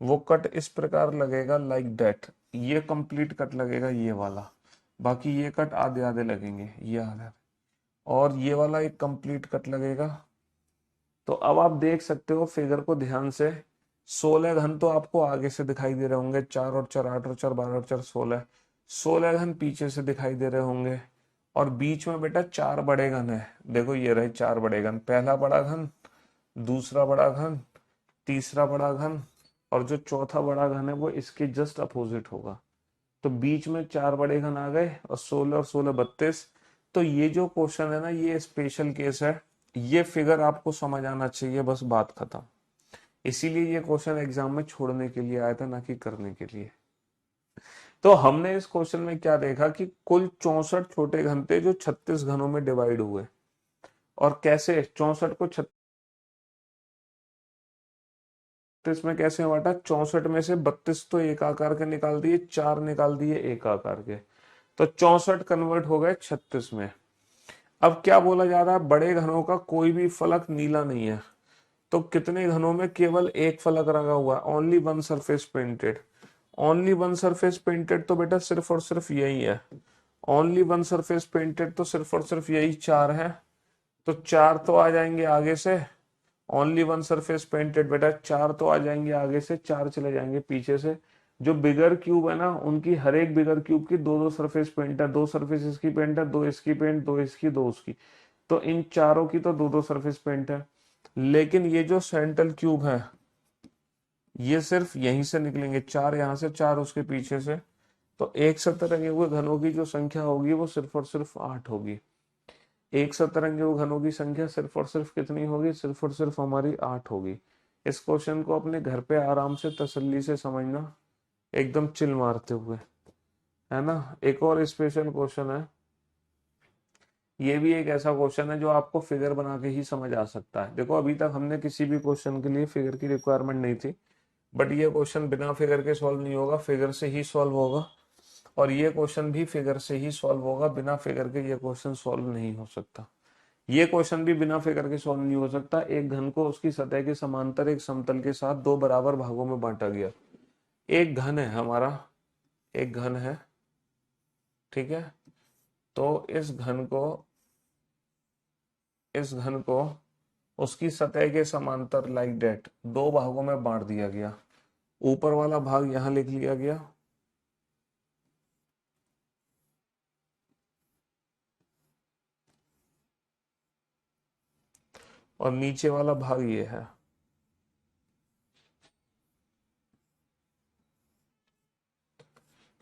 वो कट इस प्रकार लगेगा, लाइक दैट। ये कंप्लीट कट लगेगा ये वाला, बाकी ये कट आधे आधे लगेंगे, ये आधे, और ये वाला एक कंप्लीट कट लगेगा। तो अब आप देख सकते हो फिगर को ध्यान से, 16 घन तो आपको आगे से दिखाई दे रहे होंगे, 4 और 4 8 और 4 12 और 4 16, 16 घन पीछे से दिखाई दे रहे होंगे। और बीच में बेटा 4 बड़े घन है, देखो ये रहे 4 बड़े घन, पहला बड़ा घन, दूसरा बड़ा घन, तीसरा बड़ा घन, और जो चौथा बड़ा घन है वो इसके जस्ट अपोजिट होगा। तो बीच में 4 बड़े घन आ गए, और 16 और 16 32। तो ये जो क्वेश्चन है ना, ये स्पेशल केस है, ये फिगर आपको समझ आना चाहिए, बस बात खत्म। इसीलिए ये क्वेश्चन एग्जाम में छोड़ने के लिए आया था, ना कि करने के लिए। तो हमने इस क्वेश्चन में क्या देखा कि कुल 64 छोटे घन थे जो 36 घनों में डिवाइड हुए। और कैसे 64 को 36 में कैसे बांटा? 64 में से 32 तो एक आकार के निकाल दिए, 4 निकाल दिए एक आकार के, तो 64 कन्वर्ट हो गए 36 में। अब क्या बोला जा रहा है? बड़े घनों का कोई भी फलक नीला नहीं है। तो कितने घनों में केवल एक फलक लगा हुआ है? Only one surface painted. Only one surface painted तो बेटा सिर्फ और सिर्फ यही है। ओनली वन सरफेस पेंटेड तो सिर्फ और सिर्फ यही 4 है। तो 4 तो आ जाएंगे आगे से, ओनली वन सरफेस पेंटेड बेटा 4 तो आ जाएंगे आगे से, 4 चले जाएंगे पीछे से। जो बिगर क्यूब है ना, उनकी हर एक बिगर क्यूब की दो दो सरफेस पेंट है, दो सरफेस इसकी पेंट है, दो इसकी पेंट, दो इसकी, दो उसकी। तो इन चारों की तो दो दो सरफेस पेंट है। लेकिन ये जो सेंट्रल क्यूब है, ये सिर्फ यहीं से निकलेंगे, 4 यहां से, 4 उसके पीछे से। तो एक सतरंगी हुए घनों की जो संख्या होगी वो सिर्फ और सिर्फ 8 होगी। एक सतरंगी हुए घनों की संख्या सिर्फ और सिर्फ कितनी होगी? सिर्फ और सिर्फ हमारी 8 होगी। इस क्वेश्चन को अपने घर पे आराम से तसल्ली से समझना, एकदम चिल मारते हुए, है ना। एक और स्पेशल क्वेश्चन है, ये भी एक ऐसा क्वेश्चन है जो आपको फिगर बना के ही समझ आ सकता है। देखो अभी तक हमने किसी भी क्वेश्चन के लिए फिगर की रिक्वायरमेंट नहीं थी, बट ये क्वेश्चन बिना फिगर के सॉल्व नहीं होगा, फिगर से ही सॉल्व होगा। और ये क्वेश्चन भी फिगर से ही सॉल्व होगा, बिना फिगर के ये क्वेश्चन सॉल्व नहीं हो सकता। ये क्वेश्चन भी बिना फिगर के सॉल्व नहीं हो सकता। एक घन को उसकी सतह के समांतर एक समतल के साथ दो बराबर भागों में बांटा गया। एक घन है हमारा, एक घन है, ठीक है। तो इस घन को उसकी सतह के समांतर लाइक डेट दो भागों में बांट दिया गया। ऊपर वाला भाग यहां लिख लिया गया, और नीचे वाला भाग ये है।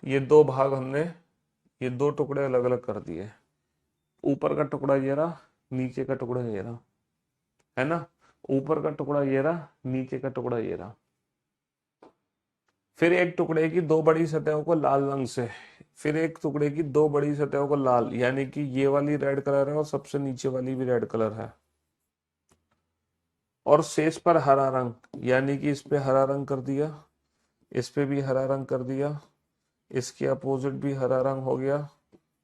ये दो भाग हमने, ये दो टुकड़े अलग अलग कर दिए। ऊपर का टुकड़ा ये रहा, नीचे का टुकड़ा ये रहा, है ना। ऊपर का टुकड़ा ये रहा, नीचे का टुकड़ा ये रहा। फिर एक टुकड़े की दो बड़ी सतहों को लाल रंग से, फिर एक टुकड़े की दो बड़ी सतहों को लाल, यानी कि ये वाली रेड कलर है और सबसे नीचे वाली भी रेड कलर है, और शेष पर हरा रंग, यानी कि इस पे हरा रंग कर दिया, इस पे भी हरा रंग कर दिया, इसके अपोजिट भी हरा रंग हो गया,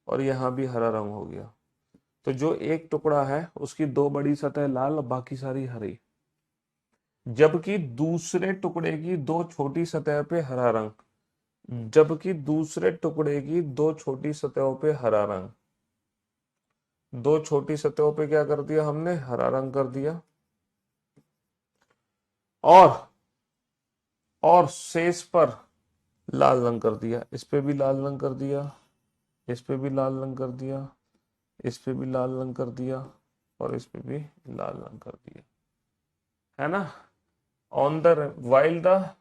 और यहाँ भी हरा रंग हो गया। तो जो एक टुकड़ा है उसकी दो बड़ी सतह लाल और बाकी सारी हरी, जबकि दूसरे टुकड़े की दो छोटी सतह पे हरा रंग, जबकि दूसरे टुकड़े की दो छोटी सतहों पे हरा रंग, दो छोटी सतहों पे क्या कर दिया हमने, हरा रंग कर दिया, और शेष पर लाल रंग कर दिया। इस पे भी लाल रंग कर दिया, इस पे भी लाल रंग कर दिया, इस पे भी लाल रंग कर दिया, और इस पे भी लाल रंग कर दिया, है ना। ऑन द वाइल द,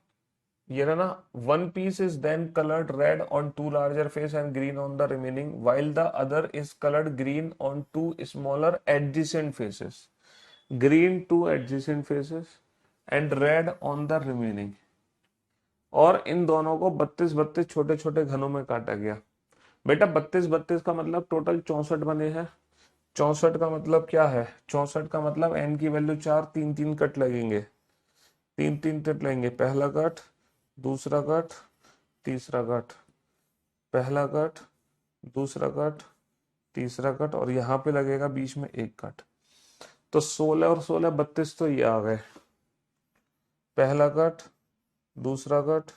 ये रहा ना, one piece is then coloured red on two larger face and green on the remaining, while the other is coloured green on two smaller adjacent faces, green two adjacent faces and red on the remaining. और इन दोनों को 32-32 छोटे छोटे घनों में काटा गया। बेटा 32-32 का मतलब टोटल 64 बने हैं। 64 का मतलब क्या है, 64 का मतलब एन की वैल्यू 4, 3-3 कट लगेंगे, 3-3 कट लगेंगे, पहला कट, दूसरा कट, तीसरा कट, पहला कट, दूसरा कट, तीसरा कट, और यहाँ पे लगेगा बीच में एक कट। तो 16 और 16 32 तो ये आ गए, पहला कट, दूसरा कट,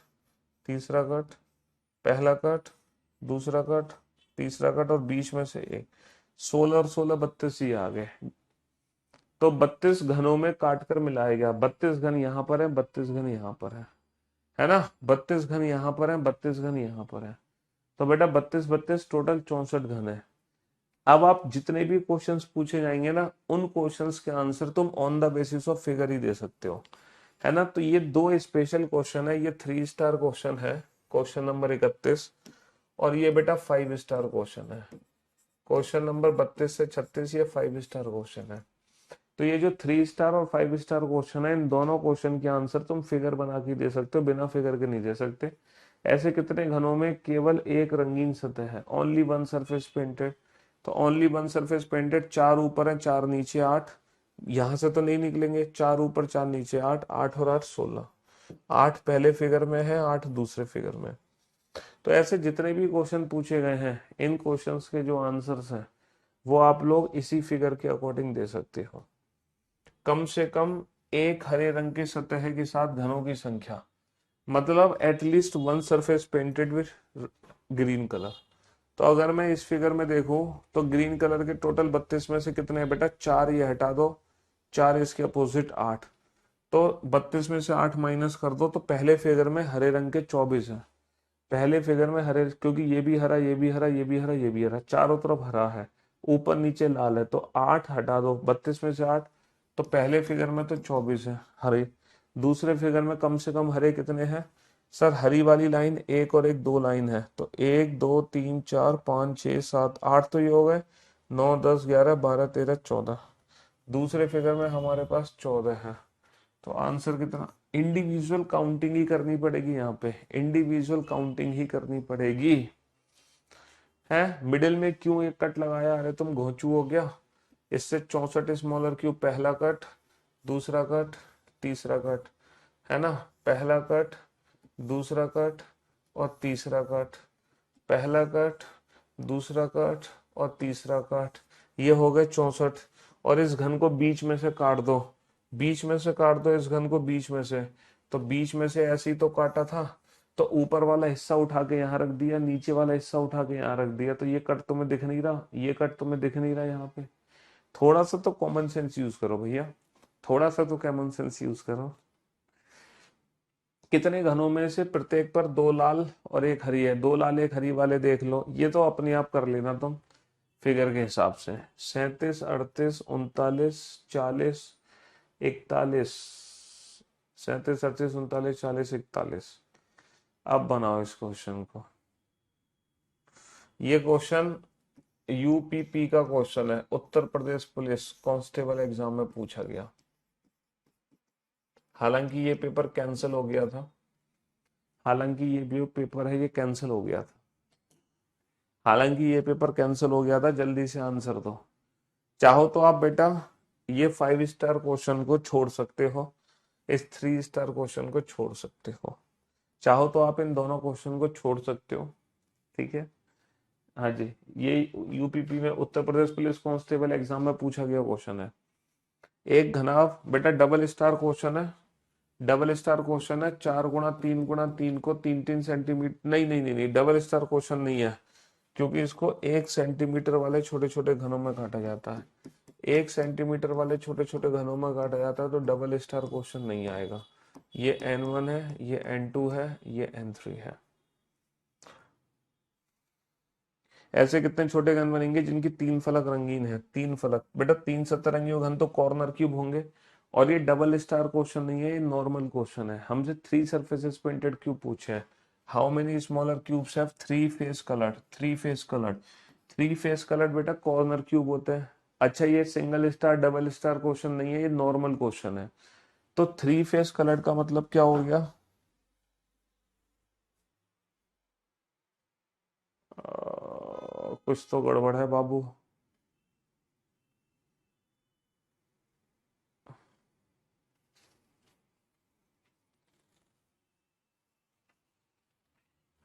तीसरा कट, पहला कट, दूसरा कट, तीसरा कट, और बीच में से एक, 16 और 16 32 ही आ गए। तो 32 घनों में काट कर मिलाया गया, 32 घन यहाँ पर है, 32 घन यहाँ पर है ना, 32 घन यहाँ पर है, 32 घन यहाँ पर है। तो बेटा 32-32 टोटल 64 घन है। अब आप जितने भी क्वेश्चंस पूछे जाएंगे ना, उन क्वेश्चंस के आंसर तुम on the basis of figure ही दे सकते हो, है ना। तो ये दो स्पेशल क्वेश्चन है, ये 3 स्टार क्वेश्चन है, क्वेश्चन नंबर 31, और ये बेटा 5 स्टार क्वेश्चन है, क्वेश्चन नंबर 32 से 36, ये 5 स्टार क्वेश्चन है। तो ये जो 3 स्टार और 5 स्टार क्वेश्चन है, इन दोनों क्वेश्चन के आंसर तुम फिगर बना के दे सकते हो, बिना फिगर के नहीं दे सकते। ऐसे कितने घनों में केवल एक रंगीन सतह है, ओनली वन सरफेस पेंटेड। तो ओनली वन सरफेस पेंटेड, 4 ऊपर है 4 नीचे 8, यहां से तो नहीं निकलेंगे, 4 ऊपर 4 नीचे 8, 8 और 8 16, 8 पहले फिगर में है, 8 दूसरे फिगर में। तो ऐसे जितने भी क्वेश्चन पूछे गए हैं, इन क्वेश्चंस के जो आंसर्स हैं वो आप लोग इसी फिगर के अकॉर्डिंग दे सकते हो। कम से कम एक हरे रंग की सतह के साथ घनों की संख्या, मतलब at least one surface painted with green colour. तो अगर मैं इस फिगर में देखूं तो ग्रीन कलर के टोटल 32 में से कितने हैं बेटा, 4 ये हटा दो, 4 इसके अपोजिट 8, तो 32 में से 8 माइनस कर दो, तो पहले फिगर में हरे रंग के 24 है, पहले फिगर में हरे, क्योंकि ये भी हरा, ये भी हरा, ये भी हरा, ये भी हरा, चारों तरफ हरा है, ऊपर नीचे लाल है, तो 8 हटा दो, 32 में से 8, तो पहले फिगर में तो 24 है हरे, दूसरे फिगर में कम से कम हरे कितने हैं सर, हरी वाली लाइन एक और एक दो लाइन है, तो 1 2 3 4 5 6 7 8, तो ये हो गए 9 10 11 12 13 14, दूसरे फिगर में हमारे पास 14 है। तो आंसर कितना, इंडिविजुअल काउंटिंग ही करनी पड़ेगी, यहाँ पे इंडिविजुअल काउंटिंग ही करनी पड़ेगी, है। मिडिल में क्यों एक कट लगाया, अरे तुम घोंचू हो गया। इससे 64 स्मॉलर क्यूब, पहला कट, दूसरा कट, तीसरा कट, है ना, पहला कट, दूसरा कट और तीसरा कट, पहला कट, दूसरा कट और तीसरा कट, ये हो गए 64। और इस घन को बीच में से काट दो, बीच में से काट दो इस घन को बीच में से, तो बीच में से ऐसे ही तो काटा था, तो ऊपर वाला हिस्सा उठा के यहाँ रख दिया, नीचे वाला हिस्सा उठा के यहाँ रख दिया, तो ये कट तुम्हें दिख नहीं रहा, ये कट तुम्हें दिख नहीं रहा यहाँ पे। थोड़ा सा तो कॉमन सेंस यूज करो भैया, थोड़ा सा तो कॉमन सेंस यूज करो। कितने घनों में से प्रत्येक पर दो लाल और एक हरी है, दो लाल एक हरी वाले देख लो, ये तो अपने आप कर लेना तुम फिगर के हिसाब से। 37 38 39 40 41, 37 38 39 40 41। अब बनाओ इस क्वेश्चन को, ये क्वेश्चन यूपीपी का क्वेश्चन है, Uttar Pradesh police constable exam में पूछा गया। हालांकि ये पेपर कैंसिल हो गया था, हालांकि ये जो पेपर है ये कैंसिल हो गया था, हालांकि ये पेपर कैंसिल हो गया था, जल्दी से आंसर दो। चाहो तो आप बेटा ये 5 स्टार क्वेश्चन को छोड़ सकते हो, इस 3 स्टार क्वेश्चन को छोड़ सकते हो, चाहो तो आप इन दोनों क्वेश्चन को छोड़ सकते हो, ठीक है। हाँ जी, ये यूपीपी में Uttar Pradesh police constable exam में पूछा गया क्वेश्चन है। एक घनाभ बेटा डबल स्टार क्वेश्चन है, डबल स्टार क्वेश्चन है। 4 गुणा 3 को 3-3 सेंटीमीटर, नहीं नहीं नहीं नहीं, डबल स्टार क्वेश्चन नहीं है, क्योंकि इसको 1 सेंटीमीटर वाले छोटे छोटे घनों में काटा जाता है। 1 सेंटीमीटर वाले छोटे छोटे घनों में काटा जाता है, तो डबल स्टार क्वेश्चन नहीं आएगा। ये N1 है, ये N2 है, ये N3 है। ऐसे कितने छोटे घन बनेंगे जिनकी 3 फलक रंगीन है? 3 फलक बेटा, 3 सतरंगी घन तो कॉर्नर क्यूब होंगे। और ये डबल स्टार क्वेश्चन नहीं है, ये नॉर्मल क्वेश्चन है। हमसे 3 सरफेसेस पेंटेड क्यूब पूछे हैं। How many smaller cubes have 3 face coloured? 3 face coloured, 3 face coloured बेटा कॉर्नर क्यूब होते हैं। अच्छा, ये single star double star question नहीं है, ये नॉर्मल क्वेश्चन है। तो 3 फेस कलर्ड का मतलब क्या हो गया? कुछ तो गड़बड़ है बाबू।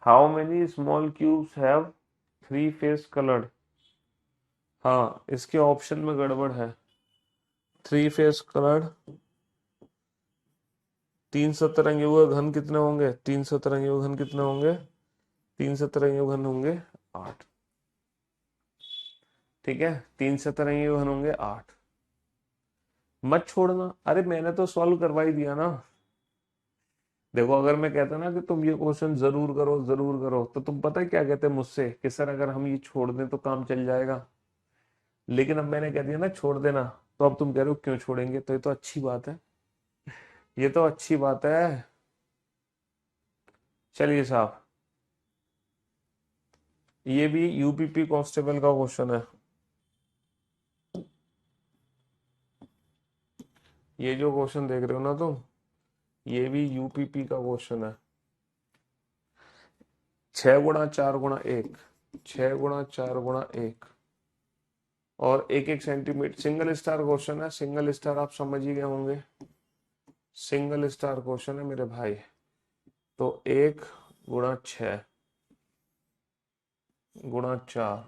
How many small cubes have 3 face coloured? हाँ, इसके ऑप्शन में गड़बड़ है। 3 फेस कलर्ड, 3 सतरंगी हुए घन कितने होंगे? 3 सतरंगी हुए घन कितने होंगे? 3 सतरंगी हुए घन होंगे 8। ठीक है, 3 सतरंगी हुए घन होंगे 8। मत छोड़ना, अरे मैंने तो सॉल्व करवा ही दिया ना। देखो, अगर मैं कहता ना कि तुम ये क्वेश्चन जरूर करो, तो तुम पता है क्या कहते मुझसे कि सर अगर हम ये छोड़ दें तो काम चल जाएगा। लेकिन अब मैंने कह दिया ना छोड़ देना, तो अब तुम कह रहे हो क्यों छोड़ेंगे, तो ये तो अच्छी बात है, ये तो अच्छी बात है। चलिए साहब, ये भी यूपीपी कांस्टेबल का क्वेश्चन है। ये जो क्वेश्चन देख रहे हो ना तुम, ये भी यूपीपी का क्वेश्चन है। 6 गुणा 4 गुणा 1, 6 गुणा 4 गुणा 1, और 1-1 सेंटीमीटर। सिंगल स्टार क्वेश्चन है, सिंगल स्टार आप समझ ही गए होंगे। सिंगल स्टार क्वेश्चन है मेरे भाई। तो 1 गुणा 6 गुणा 4।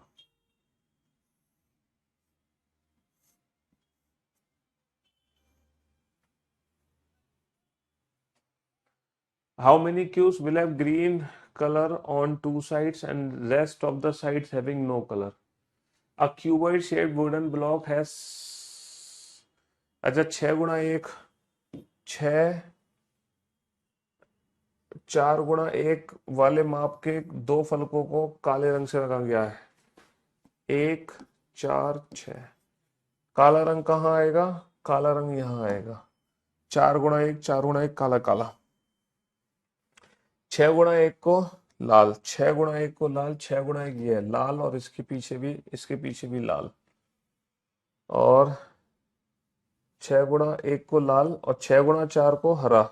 How many cubes will have green color on 2 sides and rest of the sides having no color? A cuboid shaped wooden block has, अच्छा 6 गुणा 1, 6, 4 गुणा 1 वाले माप के 2 फलकों को काले रंग से रंगा गया है। 1, 4, 6। काला रंग कहाँ आएगा? काला रंग यहाँ आएगा। 4 गुणा 1, 4 गुणा 1 काला काला। 6 गुणा 1 को लाल, 6 गुणा 1 को लाल, 6 गुणा 1 ये है लाल, और इसके पीछे भी लाल। और 6 गुणा 1 को लाल, और 6 गुणा 4 को हरा।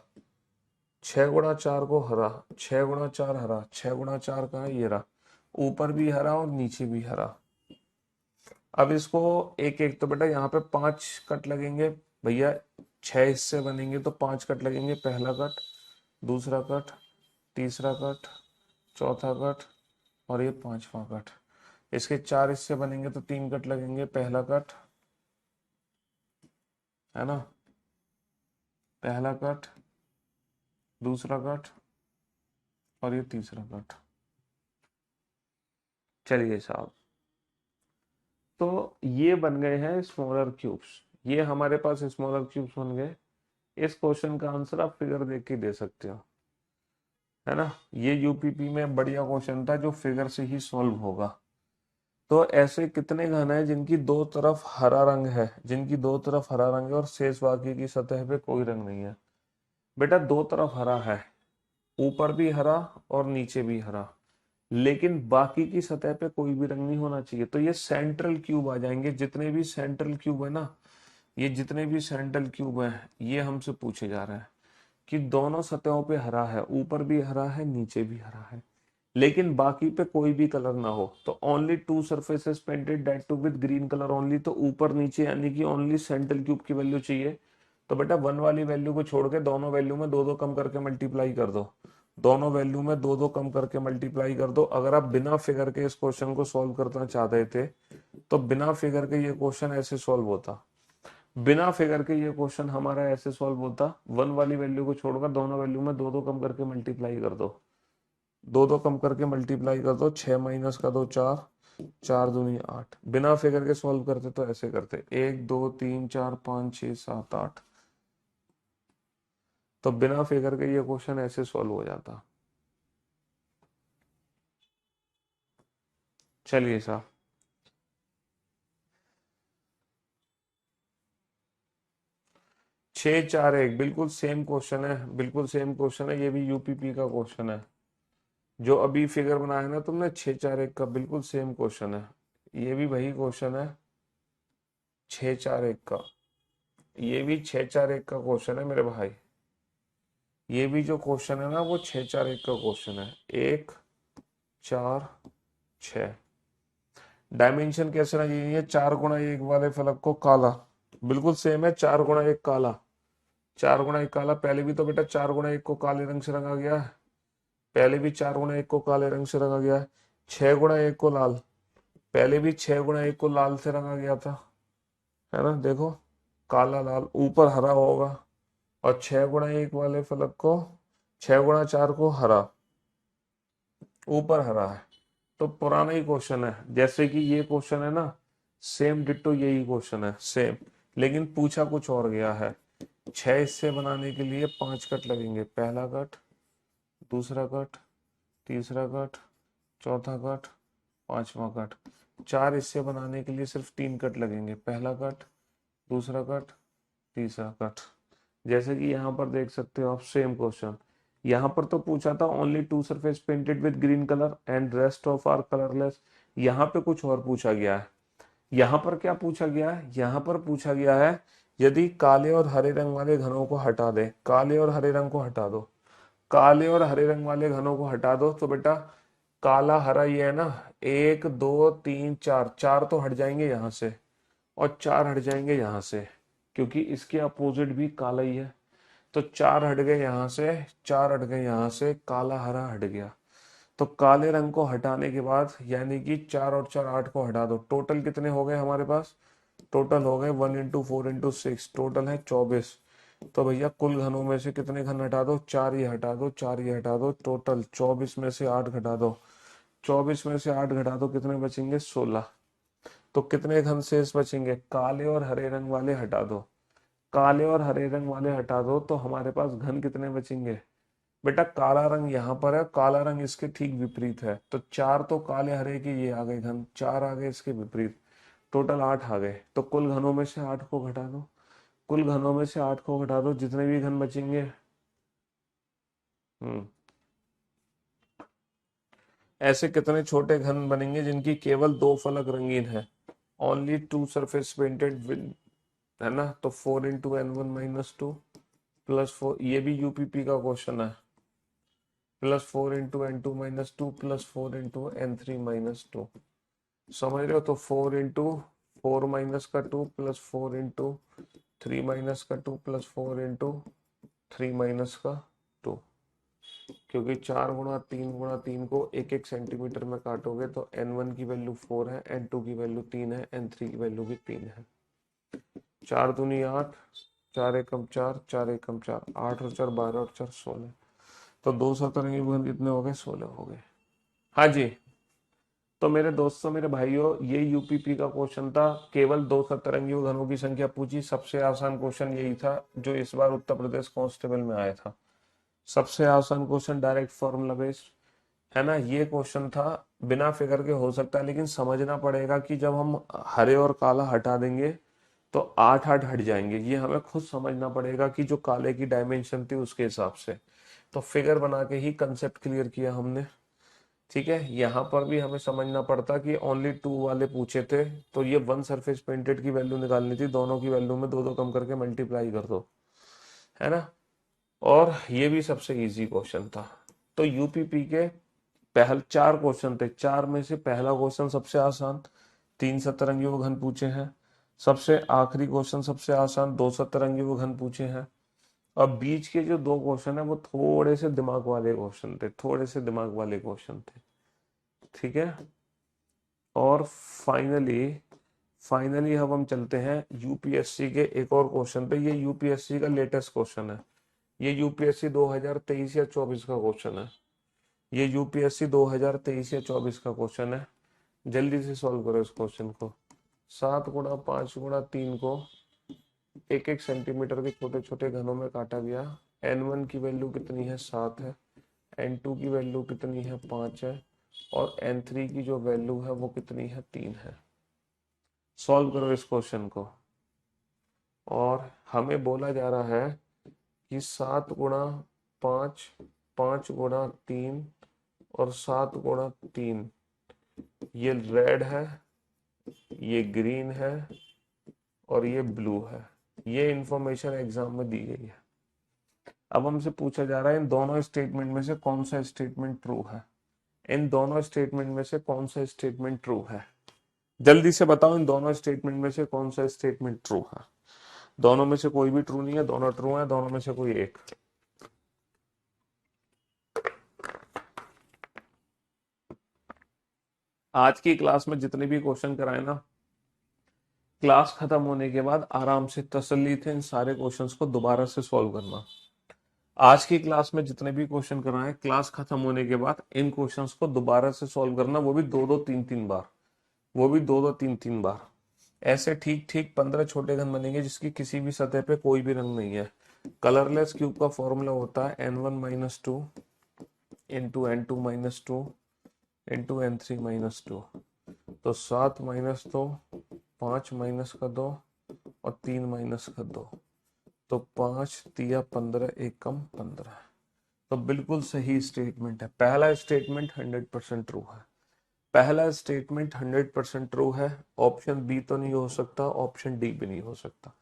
6 गुणा 4 को हरा, 6 गुणा 4 हरा, 6 गुणा 4 का है ये रहा। ऊपर भी हरा और नीचे भी हरा। अब इसको एक एक, तो बेटा यहाँ पे 5 कट लगेंगे भैया। 6 हिस्से बनेंगे तो 5 कट लगेंगे। पहला कट, दूसरा कट, तीसरा कट, चौथा कट, और ये 5वां कट। इसके 4 हिस्से बनेंगे तो 3 कट लगेंगे। पहला कट है ना, पहला कट, दूसरा कट, और ये तीसरा कट। चलिए साहब, तो ये बन गए हैं स्मॉलर क्यूब्स। ये हमारे पास स्मॉलर क्यूब्स बन गए। इस क्वेश्चन का आंसर आप फिगर देख के दे सकते हो, है ना। ये यूपीपी में बढ़िया क्वेश्चन था जो फिगर से ही सॉल्व होगा। तो ऐसे कितने घन है जिनकी दो तरफ हरा रंग है, जिनकी दो तरफ हरा रंग है और शेष बाकी की सतह पे कोई रंग नहीं है? बेटा दो तरफ हरा है, ऊपर भी हरा और नीचे भी हरा, लेकिन बाकी की सतह पे कोई भी रंग नहीं होना चाहिए। तो ये सेंट्रल क्यूब आ जाएंगे। जितने भी सेंट्रल क्यूब है ना, ये जितने भी सेंट्रल क्यूब है, ये हमसे पूछे जा रहे हैं कि दोनों सतहों पे हरा है, ऊपर भी हरा है, नीचे भी हरा है, लेकिन बाकी पे कोई भी कलर ना हो। तो only 2 surfaces painted that too with green colour only. तो ऊपर नीचे यानी कि ओनली सेंट्रल क्यूब की वैल्यू चाहिए। तो बेटा 1 वाली वैल्यू को छोड़ के दोनों वैल्यू में 2-2 कम करके मल्टीप्लाई कर दो। दोनों वैल्यू में दो दो कम करके मल्टीप्लाई कर दो। अगर आप बिना फिगर के इस क्वेश्चन को सॉल्व करना चाहते थे तो बिना फिगर के ये क्वेश्चन ऐसे सॉल्व होता। बिना फिगर के ये क्वेश्चन हमारा ऐसे सॉल्व होता, वन वाली वैल्यू को छोड़कर दोनों वैल्यू में दो दो कम करके मल्टीप्लाई कर दो, दो दो कम करके मल्टीप्लाई कर दो, 6 माइनस का दो 4, 4 दूनी 8। बिना फिगर के सॉल्व करते तो ऐसे करते 1 2 3 4 5 6 7 8। तो बिना फिगर के ये क्वेश्चन ऐसे सॉल्व हो जाता। चलिए साहब, 6 4 1 बिल्कुल सेम क्वेश्चन है, बिल्कुल सेम क्वेश्चन है, ये भी यूपीपी का क्वेश्चन है। जो अभी फिगर बनाया ना तुमने 6 4 1 का, बिल्कुल सेम क्वेश्चन है। ये भी वही क्वेश्चन है 6 4 1 का, ये भी 6 4 1 का क्वेश्चन है मेरे भाई। ये भी जो क्वेश्चन है ना वो 6 4 1 का क्वेश्चन है, 1 4 6। डायमेंशन कैसे ना, ये 4 गुणा 1 वाले फलक को काला, बिल्कुल सेम है, 4 गुणा 1 काला, 4 गुणा 1 काला। पहले भी तो बेटा 4 गुणा 1 को काले रंग से रंगा गया है, पहले भी 4 गुणा 1 को काले रंग से रंगा गया है। 6 गुणा 1 को लाल, पहले भी 6 गुणा 1 को लाल से रंगा गया था, है ना। देखो काला लाल, ऊपर हरा होगा। और 6 गुणा 1 वाले फलक को, 6 गुणा 4 को हरा, ऊपर हरा है। तो पुराना ही क्वेश्चन है, जैसे कि ये क्वेश्चन है ना, सेम डिट्टो यही क्वेश्चन है सेम, लेकिन पूछा कुछ और गया है। 6 हिस्से बनाने के लिए 5 कट लगेंगे, पहला कट, दूसरा कट, तीसरा कट, चौथा कट, पांचवा कट। 4 हिस्से बनाने के लिए सिर्फ 3 कट लगेंगे, पहला कट, दूसरा कट, तीसरा कट। जैसे कि यहाँ पर देख सकते हो आप, सेम क्वेश्चन। यहाँ पर तो पूछा था only two surface painted with green colour and rest of are colourless. यहाँ पे कुछ और पूछा गया है। यहाँ पर क्या पूछा गया है, यहाँ पर पूछा गया है यदि काले और हरे रंग वाले घनों को हटा दे, काले और हरे रंग को हटा दो, काले और हरे रंग वाले घनों को हटा दो, तो बेटा काला हरा ये है ना, 1 2 3 4, 4 तो हट जाएंगे यहाँ से और 4 हट जाएंगे यहाँ से, क्योंकि इसके अपोजिट भी काला ही है। तो 4 हट गए यहाँ से, 4 हट गए यहाँ से, काला हरा हट गया। तो काले रंग को हटाने के बाद यानी कि 4 और 4 8 को हटा दो, टोटल कितने हो गए हमारे पास, टोटल हो गए 1 इंटू 4 इंटू 6, टोटल है 24। तो भैया कुल घनों में से कितने घन हटा दो, 4 ये हटा दो, 4 ये हटा दो, टोटल 24 में से 8 घटा दो, 24 में से 8 घटा दो, कितने बचेंगे 16। तो कितने घन शेष बचेंगे, काले और हरे रंग वाले हटा दो, काले और हरे रंग वाले हटा दो, तो हमारे पास घन कितने बचेंगे। बेटा काला रंग यहाँ पर है, काला रंग इसके ठीक विपरीत है, तो 4 तो काले हरे के ये आ गए घन, 4 आ गए इसके विपरीत, टोटल 8 आ गए। तो कुल घनों में से 8 को घटा दो, कुल घनों में से 8 को घटा दो, जितने भी घन बचेंगे। हम्म ऐसे कितने छोटे घन बनेंगे जिनकी केवल दो फलक रंगीन है, only two surface painted with, है ना। तो 4 इंटू n1 - 2 +4, ये भी यूपीपी का क्वेश्चन है, +4 इंटू n2 - 2 +4 इंटू n3 - 2। समझ रहे हो, तो 4 इंटू 4 - 2 +4 इंटू 3 - 2 +4 इंटू 3 - 2, क्योंकि 4 गुणा 3 को 1 1 सेंटीमीटर में काटोगे तो n1 की वैल्यू 4 है, n2 की वैल्यू 3 है, n3 की वैल्यू भी 3 है। 4 दूनी 8, 4 एकम 4, 4 एकम 4, 8 और 4 12 और 4 16। तो दो सतरंगी गुण कितने हो गए, 16 हो गए। हाँ जी। तो मेरे दोस्तों मेरे भाइयों, ये यूपीपी का क्वेश्चन था, केवल दो सतरंगी घनों की संख्या पूछी, सबसे आसान क्वेश्चन यही था जो इस बार उत्तर प्रदेश कांस्टेबल में आया था। सबसे आसान क्वेश्चन, डायरेक्ट फॉर्मूला बेस्ड, है ना। ये क्वेश्चन था, बिना फिगर के हो सकता है, लेकिन समझना पड़ेगा कि जब हम हरे और काला हटा देंगे तो 8 8 हट जाएंगे, ये हमें खुद समझना पड़ेगा कि जो काले की डायमेंशन थी उसके हिसाब से। तो फिगर बना के ही कंसेप्ट क्लियर किया हमने, ठीक है। यहाँ पर भी हमें समझना पड़ता कि ओनली टू वाले पूछे थे, तो ये वन सरफेस पेंटेड की वैल्यू निकालनी थी, दोनों की वैल्यू में दो दो कम करके मल्टीप्लाई कर दो, है ना। और ये भी सबसे इजी क्वेश्चन था। तो यूपीपी के पहले 4 क्वेश्चन थे, 4 में से पहला क्वेश्चन सबसे आसान, 3 सतरंगी वो घन पूछे हैं। सबसे आखिरी क्वेश्चन सबसे आसान, 2 सतरंगी वो घन पूछे हैं। और बीच के जो दो क्वेश्चन है वो थोड़े से दिमाग वाले क्वेश्चन थे, थोड़े से दिमाग वाले क्वेश्चन थे। ठीक है। और फाइनली फाइनली अब हम चलते हैं यूपीएससी के एक और क्वेश्चन पे। ये यूपीएससी का लेटेस्ट क्वेश्चन है। ये यूपीएससी 2023 या 24 का क्वेश्चन है। ये यूपीएससी 2023 या 24 का क्वेश्चन है। जल्दी से सॉल्व करो इस क्वेश्चन को। 7 गुणा 5 गुणा 3 को 1-1 सेंटीमीटर के छोटे छोटे घनों में काटा गया। n1 की वैल्यू कितनी है? 7 है। n2 की वैल्यू कितनी है? 5 है। और n3 की जो वैल्यू है वो कितनी है? 3 है। सॉल्व करो इस क्वेश्चन को। और हमें बोला जा रहा है कि 7 गुणा 5, 5 गुणा 3 और 7 गुणा 3, ये रेड है, ये ग्रीन है और ये ब्लू है। ये इंफॉर्मेशन एग्जाम में दी गई है। अब हमसे पूछा जा रहा है इन दोनों स्टेटमेंट में से कौन सा स्टेटमेंट ट्रू है। इन दोनों स्टेटमेंट में से कौन सा स्टेटमेंट ट्रू है? जल्दी से बताओ, इन दोनों स्टेटमेंट में से कौन सा स्टेटमेंट ट्रू है? दोनों में से कोई भी ट्रू नहीं है, दोनों ट्रू है, दोनों में से कोई एक। आज की क्लास में जितने भी क्वेश्चन कराए ना, क्लास खत्म होने के बाद आराम से तसल्ली से इन सारे क्वेश्चंस को दोबारा से सॉल्व करना। आज की क्लास में जितने भी क्वेश्चन कराए, क्लास खत्म होने के बाद इन क्वेश्चंस को दोबारा से सॉल्व करना, वो भी 2-2 3-3 बार, वो भी 2-2 3-3 बार। ऐसे ठीक ठीक 15 छोटे घन बनेंगे जिसकी किसी भी सतह पे कोई भी रंग नहीं है। कलरलेस क्यूब का फॉर्मूला होता है n1-2 into n2-2 into n3-2। तो 7 माइनस 2, 5 माइनस का 2 और 3 माइनस का 2, तो 5 तिया 15, 1 कम 15। तो बिल्कुल सही स्टेटमेंट है। पहला स्टेटमेंट 100% ट्रू है। पहला स्टेटमेंट 100% ट्रू है। ऑप्शन बी तो नहीं हो सकता, ऑप्शन डी भी नहीं हो सकता।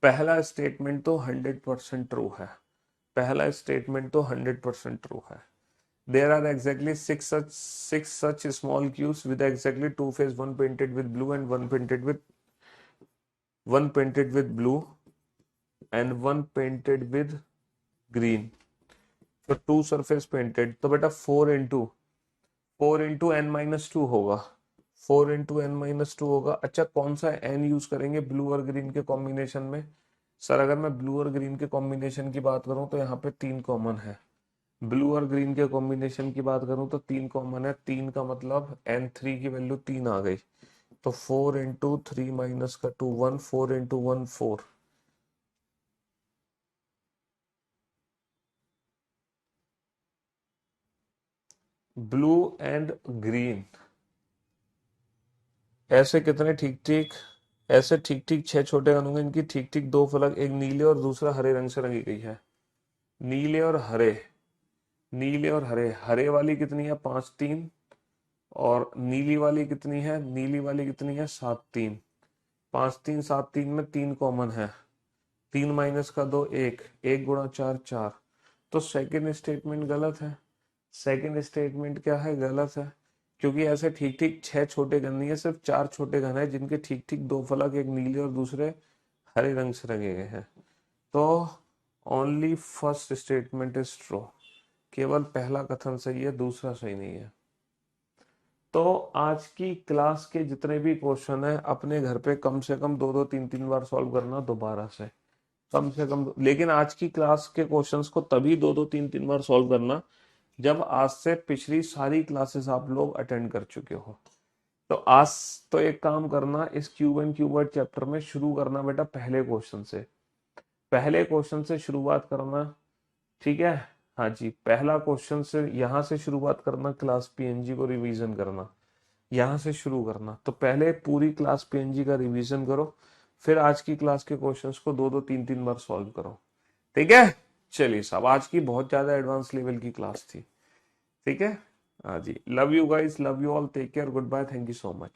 पहला स्टेटमेंट तो 100% ट्रू है। पहला स्टेटमेंट तो 100% ट्रू है। There are exactly six such small cubes with exactly two faces, one painted with blue and one painted blue and one painted with green. तो टू सरफेस पेंटेड, तो बेटा 4 into n-2 होगा। 4 into n-2 होगा। अच्छा, कौन सा n use करेंगे blue और ग्रीन के कॉम्बिनेशन में? सर अगर मैं ब्लू और ग्रीन के कॉम्बिनेशन की बात करूं तो यहाँ पे 3 कॉमन है। ब्लू और ग्रीन के कॉम्बिनेशन की बात करूं तो 3 कॉमन है। 3 का मतलब n3 की वैल्यू 3 आ गई। तो 4 इंटू 3 माइनस का 2 1, 4 इंटू 1 4। ब्लू एंड ग्रीन, ऐसे कितने ठीक ठीक, ऐसे ठीक ठीक 6 छोटे घन होंगे। इनकी ठीक ठीक 2 फलक, एक नीले और दूसरा हरे रंग से रंगी गई है। नीले और हरे, नीले और हरे। हरे वाली कितनी है? 5-3। और नीली वाली कितनी है? नीली वाली कितनी है? 7-3। 5-3 7-3 में 3 कॉमन है। 3 माइनस का 2 1, 1 गुणा 4 4। तो सेकेंड स्टेटमेंट गलत है। सेकेंड स्टेटमेंट क्या है? गलत है। क्योंकि ऐसे ठीक ठीक 6 छोटे घन नहीं है, सिर्फ 4 छोटे घन है जिनके ठीक ठीक 2 फलक, एक नीले और दूसरे हरे रंग से रंगे गए हैं। तो only first statement is true. केवल पहला कथन सही है, दूसरा सही नहीं है। तो आज की क्लास के जितने भी क्वेश्चन है अपने घर पे कम से कम 2-2 3-3 बार सॉल्व करना दोबारा से, कम से कम। लेकिन आज की क्लास के क्वेश्चंस को तभी 2-2 3-3 बार सॉल्व करना जब आज से पिछली सारी क्लासेस आप लोग अटेंड कर चुके हो। तो आज तो एक काम करना, इस क्यूब एंड क्यूबॉइड चैप्टर में शुरू करना बेटा पहले क्वेश्चन से। पहले क्वेश्चन से शुरुआत करना, ठीक है? हाँ जी, पहला क्वेश्चन से यहाँ से शुरुआत करना, क्लास पीएनजी को रिवीजन करना, यहाँ से शुरू करना। तो पहले पूरी क्लास पीएनजी का रिवीजन करो, फिर आज की क्लास के क्वेश्चंस को 2-2 3-3 बार सॉल्व करो। ठीक है? चलिए साहब, आज की बहुत ज्यादा एडवांस लेवल की क्लास थी। ठीक है? हाँ जी, love you guys, love you all, take care, good bye, thank you so much.